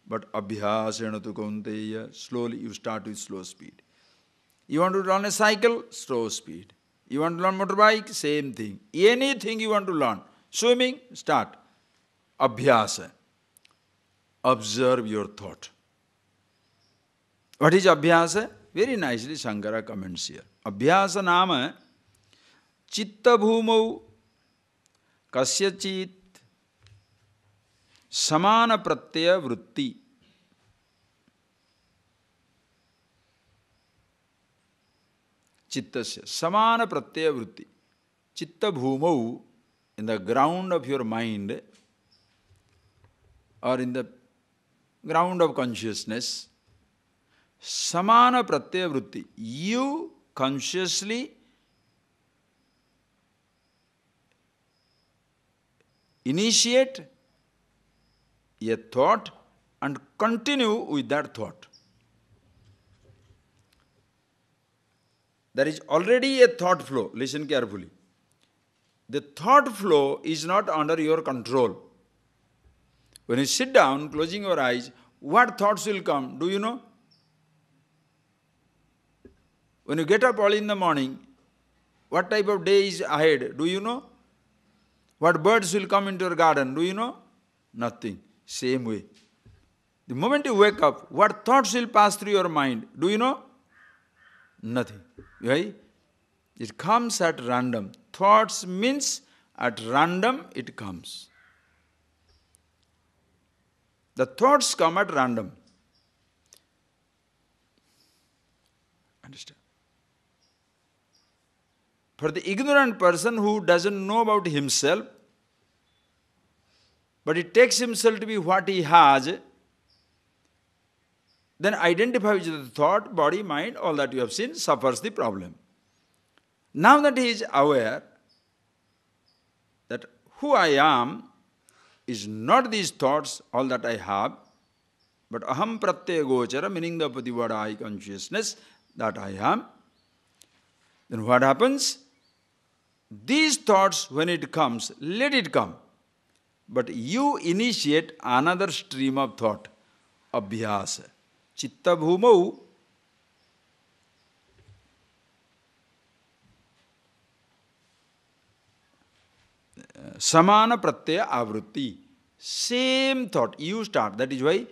But abhyasena tu kaunteya, slowly you start with slow speed. You want to learn a cycle? Slow speed. You want to learn motorbike? Same thing. Anything you want to learn. Swimming? Start. Abhyasa. Observe your thought. What is abhyasa? Very nicely Shankara comments here. Abhyasa nama chitta bhumau kasyachit samana pratyaya vritti. Chittasya samana pratyaya vritti. Chitta bhumau, in the ground of your mind or in the ground of consciousness, samana pratyaya vritti. You consciously initiate a thought and continue with that thought. There is already a thought flow. Listen carefully. The thought flow is not under your control. When you sit down, closing your eyes, what thoughts will come? Do you know? When you get up early in the morning, what type of day is ahead? Do you know? What birds will come into your garden? Do you know? Nothing. Same way. The moment you wake up, what thoughts will pass through your mind? Do you know? Nothing. Right? It comes at random. Thoughts means at random it comes. The thoughts come at random. Understand? For the ignorant person who doesn't know about himself, but he takes himself to be what he has, then identifies with the thought, body, mind, all that you have seen, suffers the problem. Now that he is aware that who I am is not these thoughts, all that I have, but aham pratyaya gochara, meaning the word I consciousness, that I am. Then what happens? These thoughts, when it comes, let it come. But you initiate another stream of thought, abhyasa. Chitta bhumau samana pratyaya avrutti. Same thought. You start. That is why,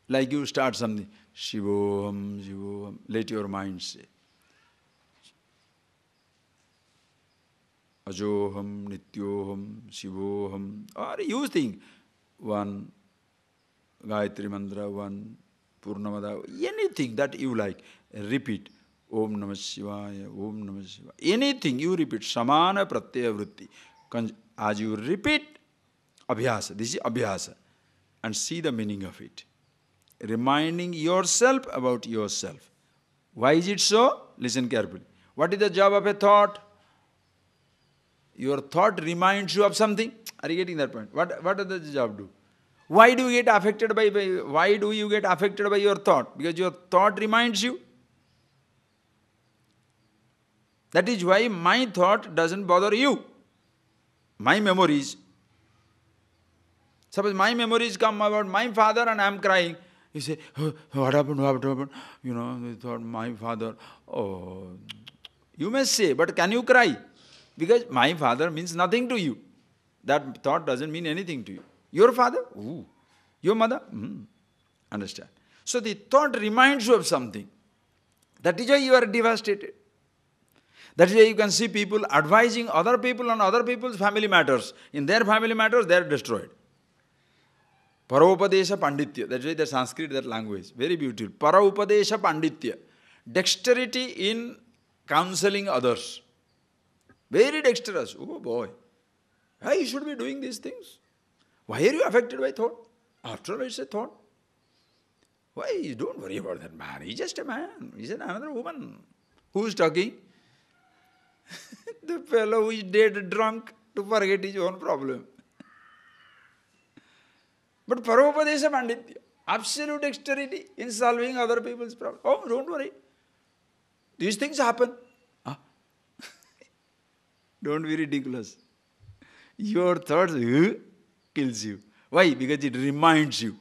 like you start something. Shivoham, Shivoham. Let your mind say. Ajoham, Nityoham, Shivoham. Or you think one Gayatri Mantra, one Purnamada, anything that you like. Repeat. Om Namah Shivaya, Om Namah Shivaya. Anything you repeat. Samana pratyaya vritti. As you repeat, abhyasa. This is abhyasa. And see the meaning of it. Reminding yourself about yourself. Why is it so? Listen carefully. What is the job of a thought? Your thought reminds you of something. Are you getting that point? What does the job do? Why do you get affected by your thought? Because your thought reminds you. That is why my thought doesn't bother you. My memories. Suppose my memories come about my father and I am crying. You say, oh, what happened? You know, they thought my father. Oh, you may say, but can you cry? Because my father means nothing to you. That thought doesn't mean anything to you. Your father? Ooh. Your mother? Understand? So the thought reminds you of something. That is why you are devastated. That is why you can see people advising other people on other people's family matters. In their family matters, they are destroyed. Paraupadesha Panditya. That's why the Sanskrit, that language. Very beautiful. Paraupadesha Panditya. Dexterity in counseling others. Very dexterous. Oh boy. Why you should be doing these things? Why are you affected by thought? After all, it's a thought. Why? Don't worry about that man. He's just a man. He's another woman. Who's talking? The fellow who is dead drunk to forget his own problem. But Paropadesha Panditya, absolute dexterity in solving other people's problems. Oh, don't worry. These things happen. Don't be ridiculous. Your thoughts kills you. Why? Because it reminds you.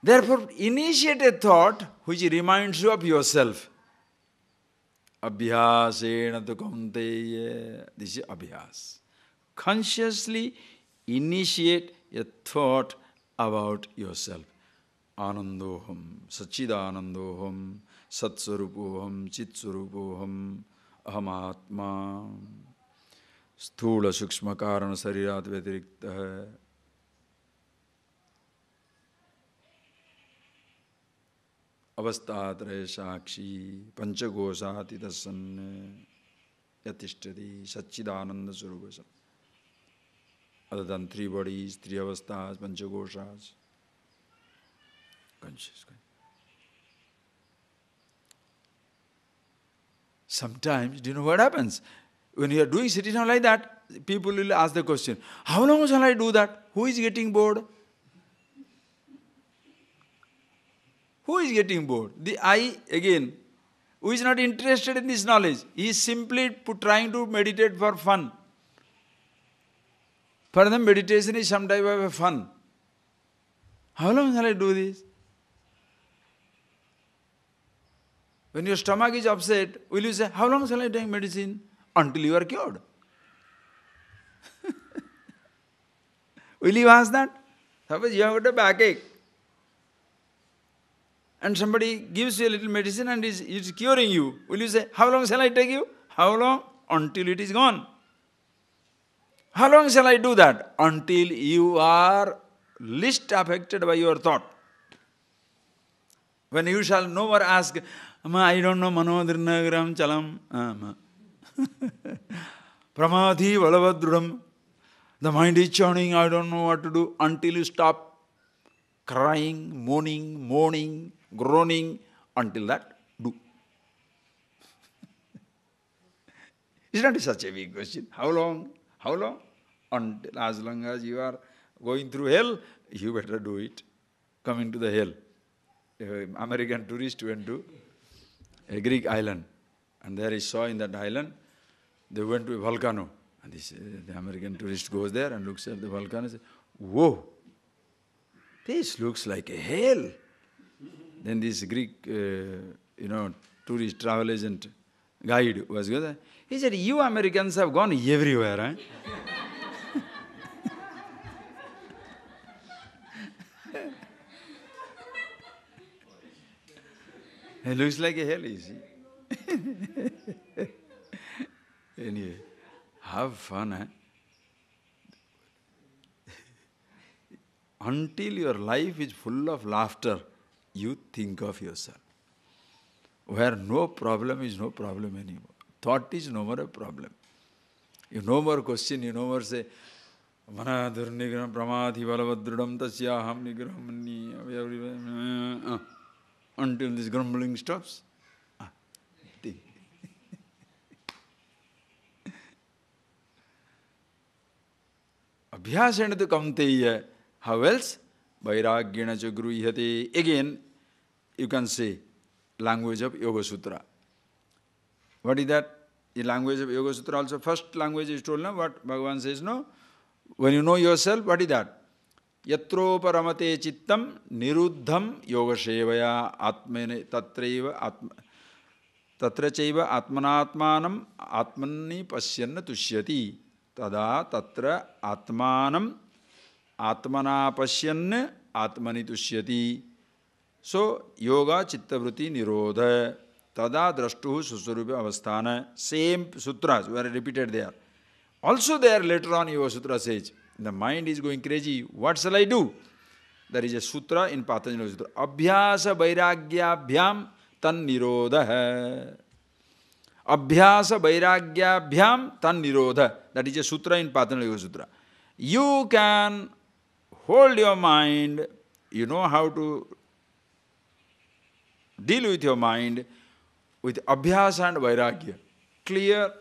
Therefore, initiate a thought which reminds you of yourself. Abhyasena tu kaunteya. This is abhyas. Consciously initiate a thought about yourself. Anandoham, Sachidanandoham, Satswarupoham, Chitswarupoham, Ahamatma, Sthula Sukshma Karana Sarirat Vyatirikta. Avastatraya Sakshi, Panchagosati Dasan, Yatishtadi, Sachidananda Surubasa. Other than three bodies, three avastas, panchagoshas. Conscious. Sometimes, do you know what happens? When you are doing sitting down like that, people will ask the question, how long shall I do that? Who is getting bored? Who is getting bored? The I, again, who is not interested in this knowledge. He is simply trying to meditate for fun. For them, meditation is some type of a fun. How long shall I do this? When your stomach is upset, will you say, how long shall I take medicine? Until you are cured. Will you ask that? Suppose you have got a backache. And somebody gives you a little medicine and is curing you. Will you say, how long shall I take you? How long? Until it is gone. How long shall I do that? Until you are least affected by your thought. When you shall no more ask, Amma, I don't know, Manodrinagaram Chalam. Pramadhi Valavadrudam. The mind is churning, I don't know what to do. Until you stop crying, moaning, groaning. Until that, do. It's not such a big question. How long? How long? Until as long as you are going through hell, you better do it. Coming to the hell. American tourist went to a Greek island. And there he saw in that island, they went to a volcano. And the American tourist goes there and looks at the volcano and says, whoa, this looks like a hell. Then this Greek, tourist travel agent guide was good. He said, you Americans have gone everywhere, huh? It looks like a hell, you see. Anyway, have fun, huh? Until your life is full of laughter, you think of yourself. Where no problem is no problem anymore. Thought is no more a problem. You no more question, you no more say, Mana durnigram pramadhi balavadrudam tasyaham nigramani. Until this grumbling stops. Think. Abhyasena tu kaunteya. How else? Vairagyena cha gruyate. Again, you can say, language of Yoga Sutra. What is that? The language of Yoga Sutra also. First language is told now. What Bhagavan says, no? When you know yourself, what is that? Yatro paramate chittam niruddham yoga shevaya atmane tatraiva atmanatmanam atmanni pasyanna tushyati tada tatra atmanam atmana pasyanna atmani tushyati. So, yoga chittavruti nirodha tada drashtuhu suswarupa avasthana. Same sutras were repeated there. Also there later on Yoga Sutra says, the mind is going crazy, what shall I do? There is a sutra in Patanjali Sutra. Abhyasa vairagyabhyam tan nirodha. Abhyasa vairagyabhyam tan nirodha. That is a sutra in Patanjali Yoga Sutra. You can hold your mind, you know how to deal with your mind with abhyasa and vairagya. Clear,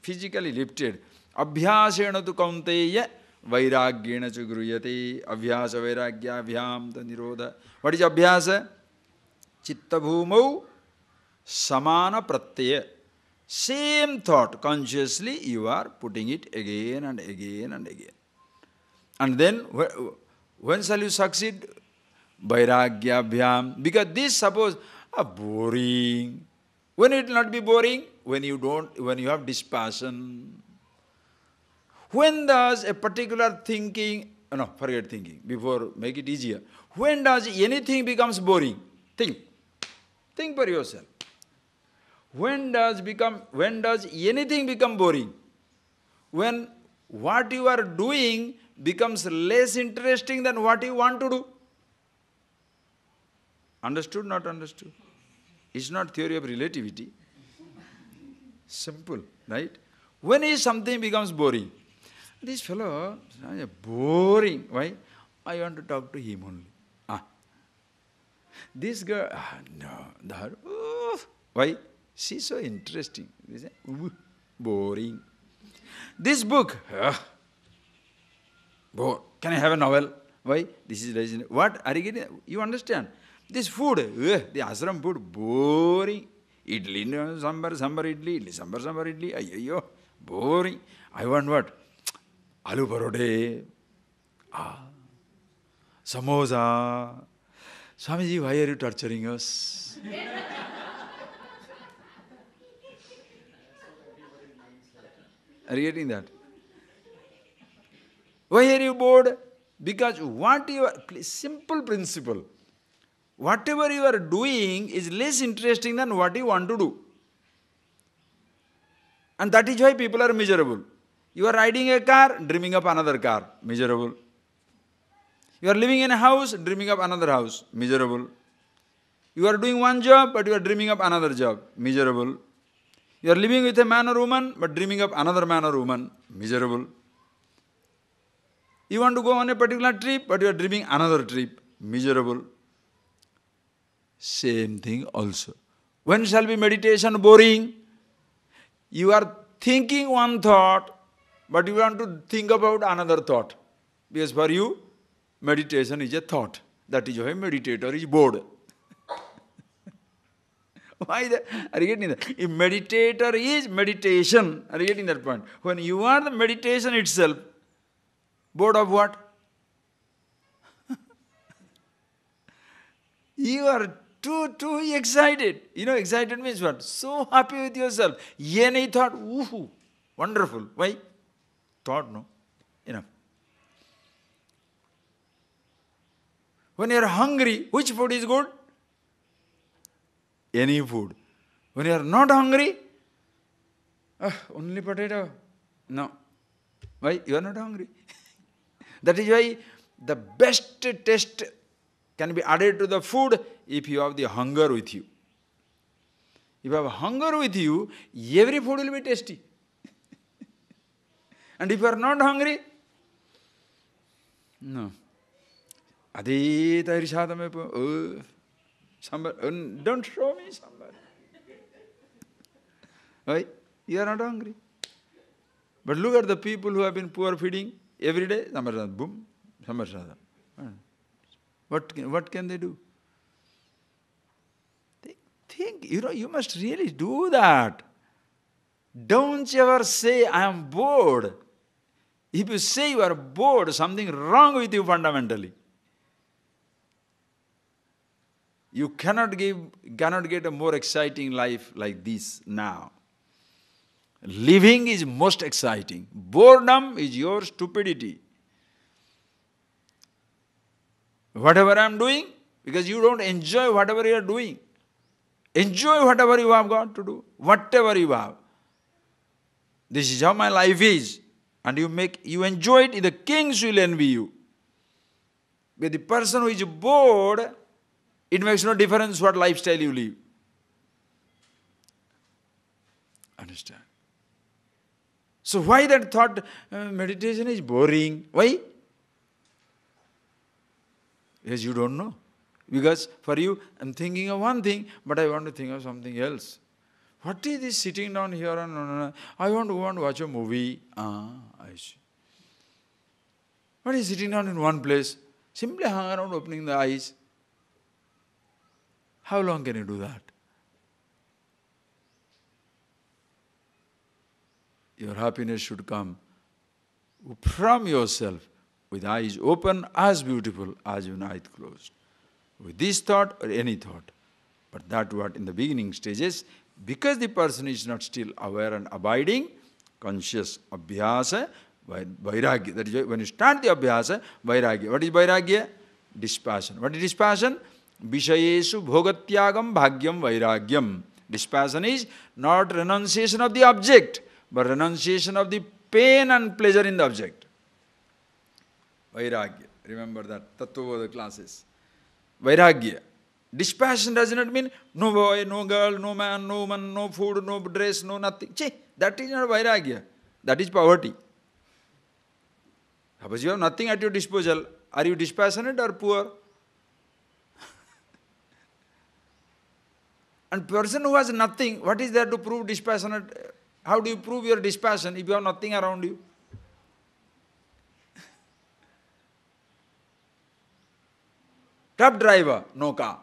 physically lifted. Abhyasena tu kaunteya vairagyena cha gruyate. Abhyasa vairagya abhyam ta nirodha. What is abhyasa? Chitta bhumau samana pratyaya. Same thought, consciously you are putting it again and again and again. And then, when shall you succeed? Vairagya abhyam. Because this suppose boring. When it will not be boring? When you have dispassion. When does a particular thinking, forget thinking, before make it easier. When does anything becomes boring? Think. Think for yourself. When does anything become boring? When what you are doing becomes less interesting than what you want to do. Understood, not understood? It's not theory of relativity. Simple, right? When is something becomes boring? This fellow, boring. Why? I want to talk to him only. This girl, no. Why? She's so interesting. Boring. This book, bore. Can I have a novel? Why? This is lazy. What? Are you getting? You understand? This food, the ashram food, boring. Idli, sambar idli, sambar idli, ayyo, boring. I want what? Aloo parode, samosa. Swamiji, why are you torturing us? Are you getting that? Why are you bored? Because simple principle. Whatever you are doing is less interesting than what you want to do. And that is why people are miserable. You are riding a car, dreaming up another car, miserable. You are living in a house, dreaming up another house, miserable. You are doing one job, but you are dreaming up another job, miserable. You are living with a man or woman, but dreaming up another man or woman, miserable. You want to go on a particular trip, but you are dreaming another trip, miserable. Same thing also. When shall be meditation boring? You are thinking one thought, but you want to think about another thought. Because for you, meditation is a thought. That is why meditator is bored. Why that? Are you getting that? If meditator is meditation, are you getting that point? When you are the meditation itself, bored of what? You are too excited. You know, excited means what? So happy with yourself. Any thought, woohoo, wonderful. Why? Thought, no? Enough. When you are hungry, which food is good? Any food. When you are not hungry, only potato. No. Why? You are not hungry. That is why the best taste can be added to the food if you have the hunger with you. If you have hunger with you, every food will be tasty. And if you are not hungry, no. Adi tairi sadame po. Don't show me somebody. Why? You are not hungry. But look at the people who have been poor feeding every day. Boom, what can they do? Think, you must really do that. Don't ever say, I am bored. If you say you are bored, something wrong with you fundamentally. You cannot get a more exciting life like this now. Living is most exciting. Boredom is your stupidity. Whatever I am doing, because you don't enjoy whatever you are doing. Enjoy whatever you have got to do. Whatever you have. This is how my life is. And you enjoy it, the kings will envy you. But the person who is bored, it makes no difference what lifestyle you live. Understand? So why that thought meditation is boring? Why? Because you don't know. Because for you, I'm thinking of one thing, but I want to think of something else. What is this sitting down here and I want to go and watch a movie. I see. What is sitting down in one place? Simply hang around opening the eyes. How long can you do that? Your happiness should come from yourself with eyes open, as beautiful as your eyes closed. With this thought or any thought. But that what in the beginning stages, because the person is not still aware and abiding, conscious, abhyasa, vairagya. That is when you start the abhyasa, vairagya. What is vairagya? Dispassion. What is dispassion? Vishayesu bhogatyagam bhagyam vairagyam. Dispassion is not renunciation of the object, but renunciation of the pain and pleasure in the object. Vairagya. Remember that. Tattva classes. Vairagya. Dispassion does not mean no boy, no girl, no man, no woman, no food, no dress, no nothing. That is not Vairagya. That is poverty. Suppose you have nothing at your disposal. Are you dispassionate or poor? And person who has nothing, what is there to prove dispassionate? How do you prove your dispassion if you have nothing around you? Truck driver, no car.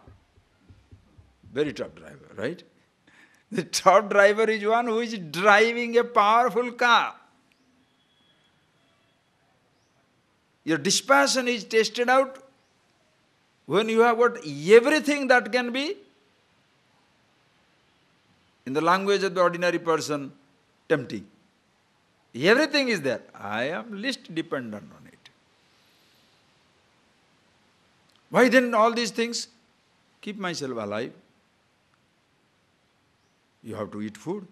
Very tough driver, right? The top driver is one who is driving a powerful car. Your dispassion is tested out when you have got everything that can be, in the language of the ordinary person, tempting. Everything is there. I am least dependent on it. Why then all these things? Keep myself alive. You have to eat food.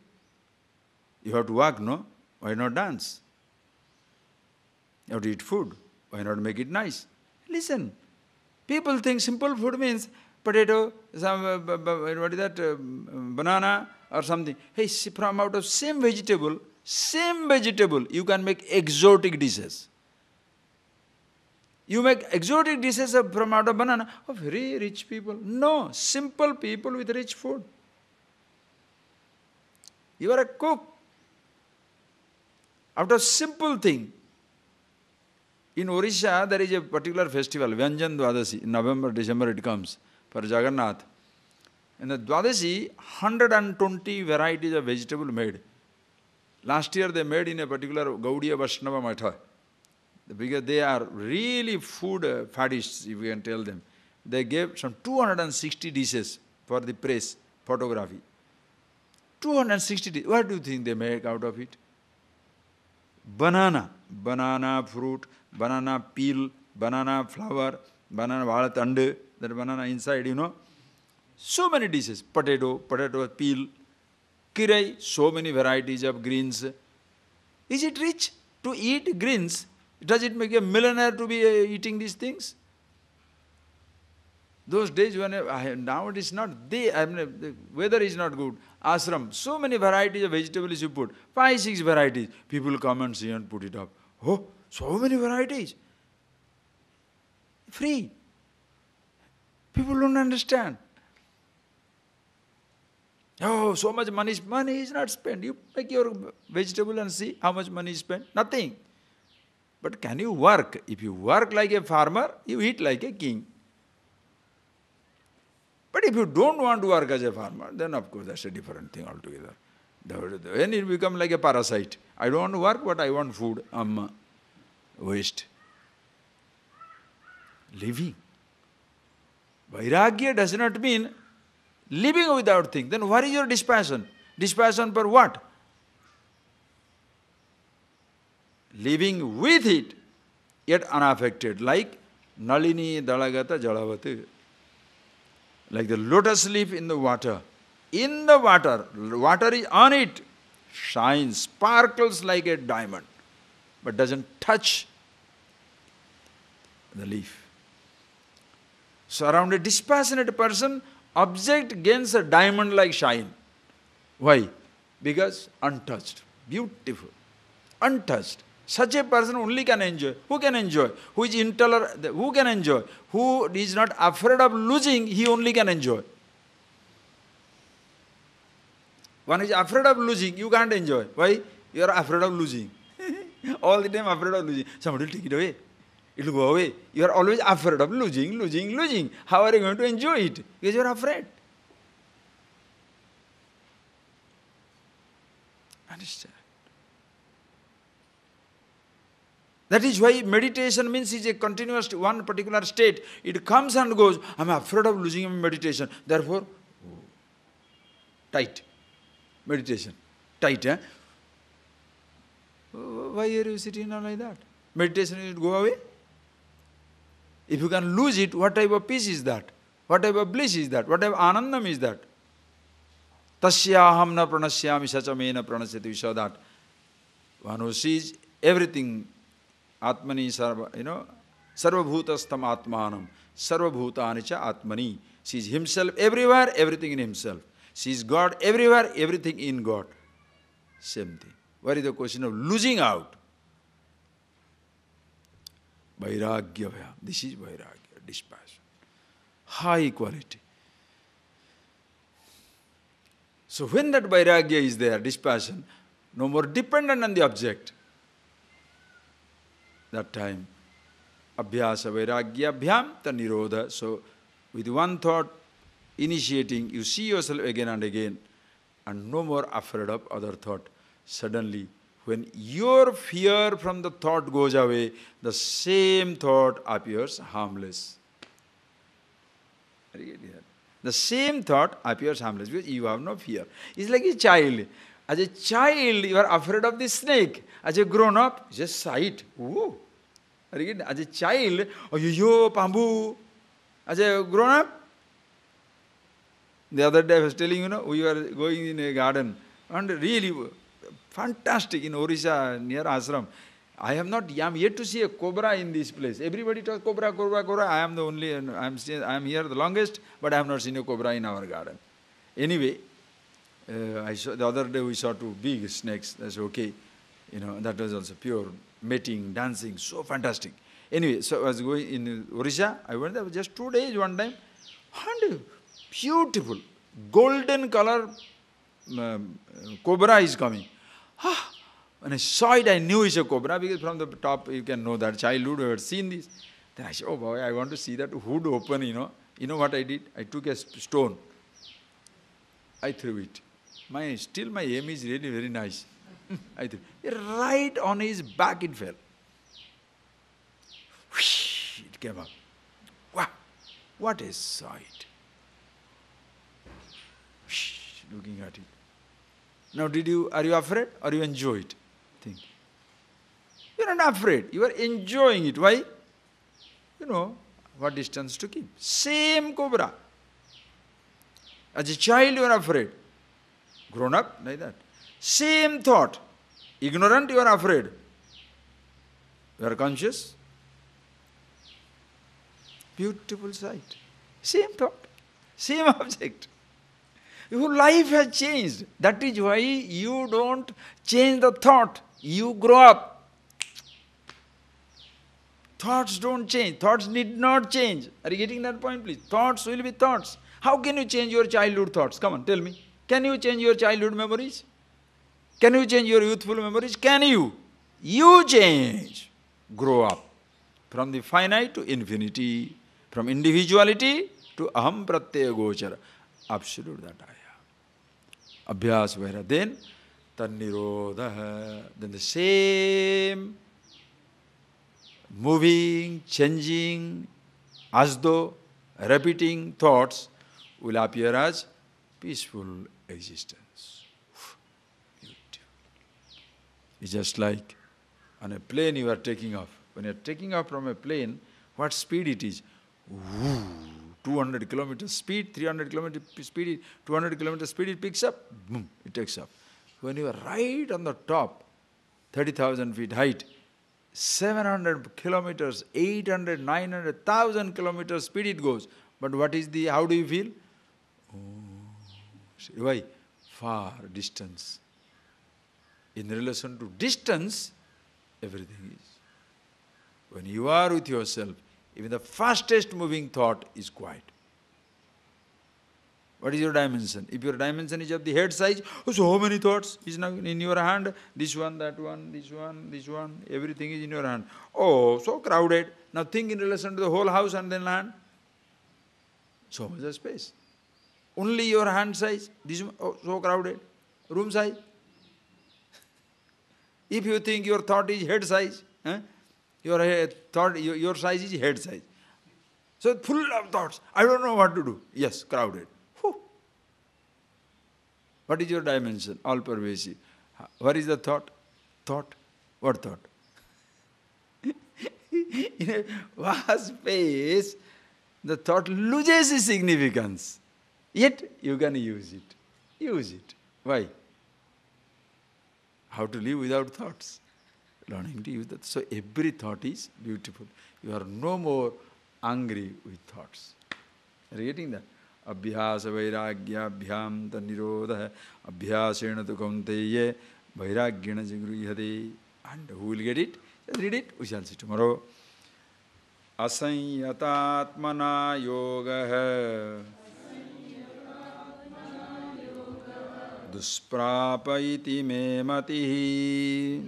You have to walk, no? Why not dance? You have to eat food. Why not make it nice? Listen. People think simple food means potato, what is that, banana or something. Hey, from out of same vegetable, you can make exotic dishes. You make exotic dishes from out of banana. Oh, very rich people. No, simple people with rich food. You are a cook. Out of simple thing. In Orissa, there is a particular festival, Vyanjan Dwadasi. In November, December it comes, for Jagannath. In the Dwadashi, 120 varieties of vegetable made. Last year they made in a particular Gaudiya Vaishnava Matha. Because they are really food faddists, if you can tell them. They gave some 260 dishes for the press, photography. 260 dishes. What do you think they make out of it? Banana fruit, banana peel, banana flower, banana valatande, that banana inside, So many dishes. Potato peel, kirai, so many varieties of greens. Is it rich to eat greens? Does it make a millionaire to be eating these things? Those days when, now it is not, the weather is not good. Ashram, so many varieties of vegetables you put, 5, 6 varieties. People come and see and put it up. Oh, so many varieties. Free. People don't understand. Oh, so much money is not spent. You make your vegetable and see how much money is spent. Nothing. But can you work? If you work like a farmer, you eat like a king. But if you don't want to work as a farmer, then of course that's a different thing altogether. Then it becomes like a parasite. I don't want to work, but I want food. Waste. Living. Vairagya does not mean living without things. Then what is your dispassion? Dispassion for what? Living with it, yet unaffected, like Nalini Dalagata Jalavati. Like the lotus leaf in the water. In the water, water is on it, shines, sparkles like a diamond, but doesn't touch the leaf. So around a dispassionate person, object gains a diamond-like shine. Why? Because untouched, beautiful, untouched. Such a person only can enjoy. Who can enjoy? Who is intolerant? Who can enjoy? Who is not afraid of losing, he only can enjoy. One is afraid of losing, you can't enjoy. Why? You are afraid of losing. All the time afraid of losing. Somebody will take it away. It will go away. You are always afraid of losing. How are you going to enjoy it? Because you are afraid. Understand? That is why meditation means is a continuous one particular state. It comes and goes. I am afraid of losing in meditation. Therefore, tight. Meditation. Tight, eh? Why are you sitting down like that? Meditation will go away. If you can lose it, what type of peace is that? What type of bliss is that? What type of anandam is that? Tasyaham na pranasyami sachamena pranasyati. We saw that. One who sees everything, Atmani sarva, sarvabhutastam atmanam, sarvabhutani cha atmani. Sees himself everywhere, everything in himself. Sees God everywhere, everything in God. Same thing. What is the question of losing out? Vairagya. This is vairagya, dispassion. High quality. So when that vairagya is there, dispassion, no more dependent on the object. That time, abhyasa vairagya bhyam ta nirodha. So with one thought initiating, you see yourself again and no more afraid of other thought. Suddenly, when your fear from the thought goes away, the same thought appears harmless. The same thought appears harmless because you have no fear. It's like a child. As a child, you are afraid of the snake. As a grown-up, just sight. Ooh. As a child, oh, yo, pambu. As a grown-up, the other day I was telling we were going in a garden and really fantastic in Orissa near ashram. I am yet to see a cobra in this place. Everybody talks cobra. I am the only, I am here the longest, but I have not seen a cobra in our garden. Anyway, I saw the other day we saw 2 big snakes. That's okay. That was also pure mating, dancing, so fantastic. Anyway, so I was going in Orissa. I went there just 2 days one time. And beautiful, golden color cobra is coming. When I saw it, I knew it's a cobra because from the top you can know that childhood I had seen this. Then I said, oh boy, I want to see that hood open, You know what I did? I took a stone I threw it. Still my aim is really very nice. I threw it. Right on his back it fell. Whoosh, it came up. Wow, what a sight. Whoosh, looking at it. Now are you afraid or you enjoy it? Think. You're not afraid, you are enjoying it. Why? You know what distance to keep. Same cobra. As a child you are afraid. Grown up, like that. Same thought. Ignorant, you are afraid. You are conscious. Beautiful sight. Same thought. Same object. Your life has changed. That is why you don't change the thought. You grow up. Thoughts don't change. Thoughts need not change. Are you getting that point, please? Thoughts will be thoughts. How can you change your childhood thoughts? Come on, tell me. Can you change your childhood memories? Can you change your youthful memories? Can you? You change. Grow up. From the finite to infinity. From individuality to aham pratyaya gochara. Absolute that I am. Abhyas vaira. Then, tannirodha. Then the same moving, changing, as though repeating thoughts will appear as peaceful existence. Beautiful. It's just like on a plane you are taking off. When you are taking off from a plane, what speed it is? 200 kilometers speed, 300 kilometers speed, 200 kilometers speed, it picks up, boom, it takes off. When you are right on the top, 30,000 feet height, 700 kilometers, 800, 900, 1,000 kilometers speed it goes. But how do you feel? Oh, why? Far distance. In relation to distance, everything is. When you are with yourself, even the fastest moving thought is quiet. What is your dimension? If your dimension is of the head size, so many thoughts is now in your hand. This one, that one, this one, this one, everything is in your hand. Oh, so crowded. Now think in relation to the whole house and then land. So much of space. Only your hand size, this one, oh, so crowded. Room size. If you think your thought is head size, your size is head size. So full of thoughts. I don't know what to do. Yes, crowded. What is your dimension? All pervasive. What is the thought? Thought? What thought? In a vast space, the thought loses its significance. Yet you can use it. Use it. Why? How to live without thoughts. Learning to use that. So every thought is beautiful. You are no more angry with thoughts. Are you getting that? Abhyasa vairagya abhyam tannirodha abhyasena tu kaunteya vairagyena jagruhyate. And who will get it? Just read it. We shall see tomorrow. Asanyatatmana yoga dusprapaiti me matihi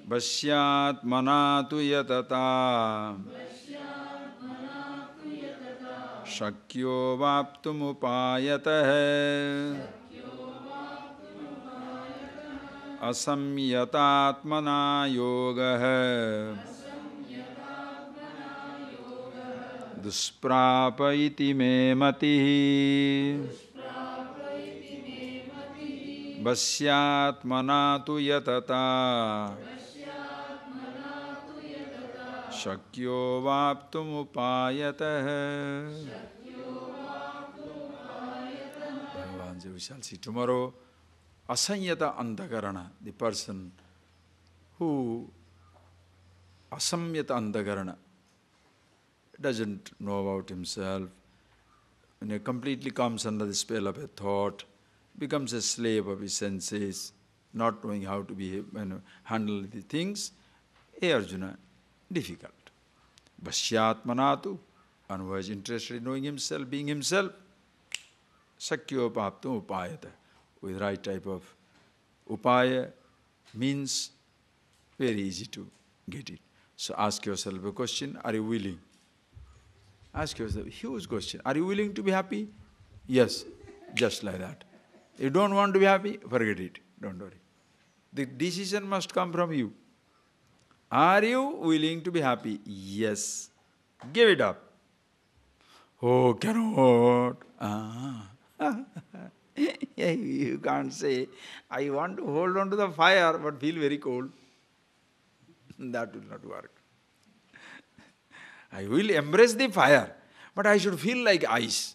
vasyatmana tu yatata shakyo vaptumupayatah asamyatatmana yoga dusprapa iti me matihi vasyatmana tu yatata shakyo vaptumupayatah. We shall see tomorrow. Asanyata antakarana, the person who asamyata antakarana doesn't know about himself, when he completely comes under the spell of a thought, becomes a slave of his senses, not knowing how to behave and handle the things. Hey Arjuna, difficult. Vasyatmanatu, and who is interested in knowing himself, being himself, sakyo paptum upayata. With right type of upaya, means very easy to get it. So ask yourself a question, are you willing? Ask yourself, huge question. Are you willing to be happy? Yes, just like that. You don't want to be happy? Forget it. Don't worry. The decision must come from you. Are you willing to be happy? Yes. Give it up. Oh, cannot. Ah. You can't say, I want to hold on to the fire but feel very cold. That will not work. I will embrace the fire, but I should feel like ice.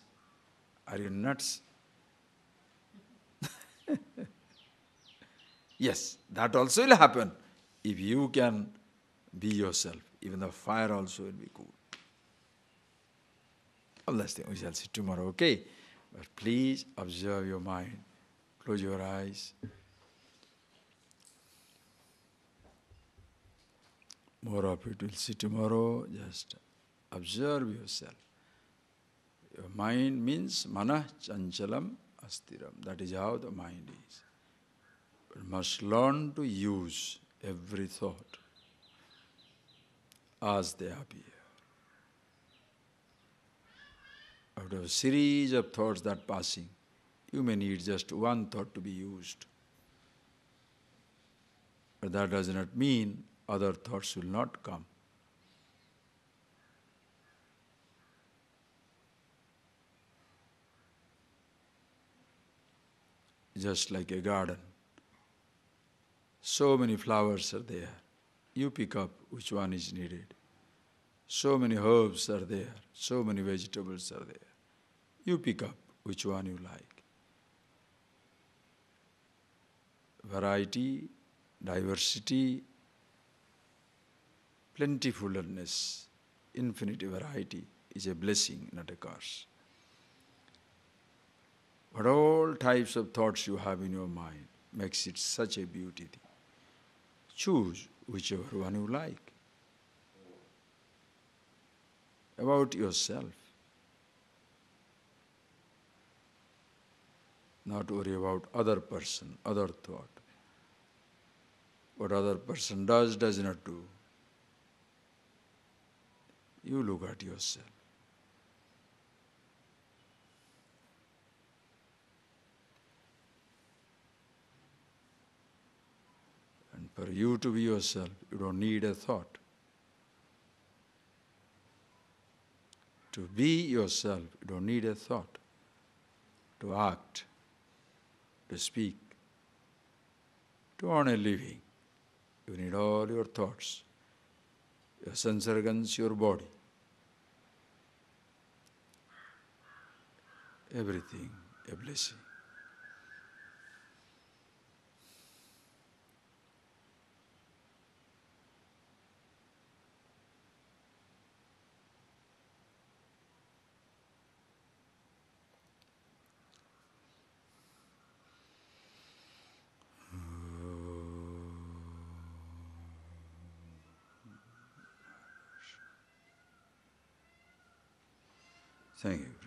Are you nuts? Yes, that also will happen. If you can be yourself, even the fire also will be cool. All those things we shall see tomorrow, okay? But please observe your mind. Close your eyes. More of it we'll see tomorrow. Just observe yourself. Your mind means manah chanchalam astiram. That is how the mind is. But must learn to use every thought as they appear. Out of a series of thoughts that passing, you may need just one thought to be used. But that does not mean other thoughts will not come. Just like a garden. So many flowers are there. You pick up which one is needed. So many herbs are there. So many vegetables are there. You pick up which one you like. Variety, diversity, plentifulness, infinite variety is a blessing, not a curse. But all types of thoughts you have in your mind makes it such a beauty. Choose whichever one you like. About yourself. Not worry about other person, other thought. What other person does not do. You look at yourself. And for you to be yourself, you don't need a thought. To be yourself, you don't need a thought. To act, to speak, to earn a living, you need all your thoughts, your sense organs, your body. Everything a blessing. Thank you.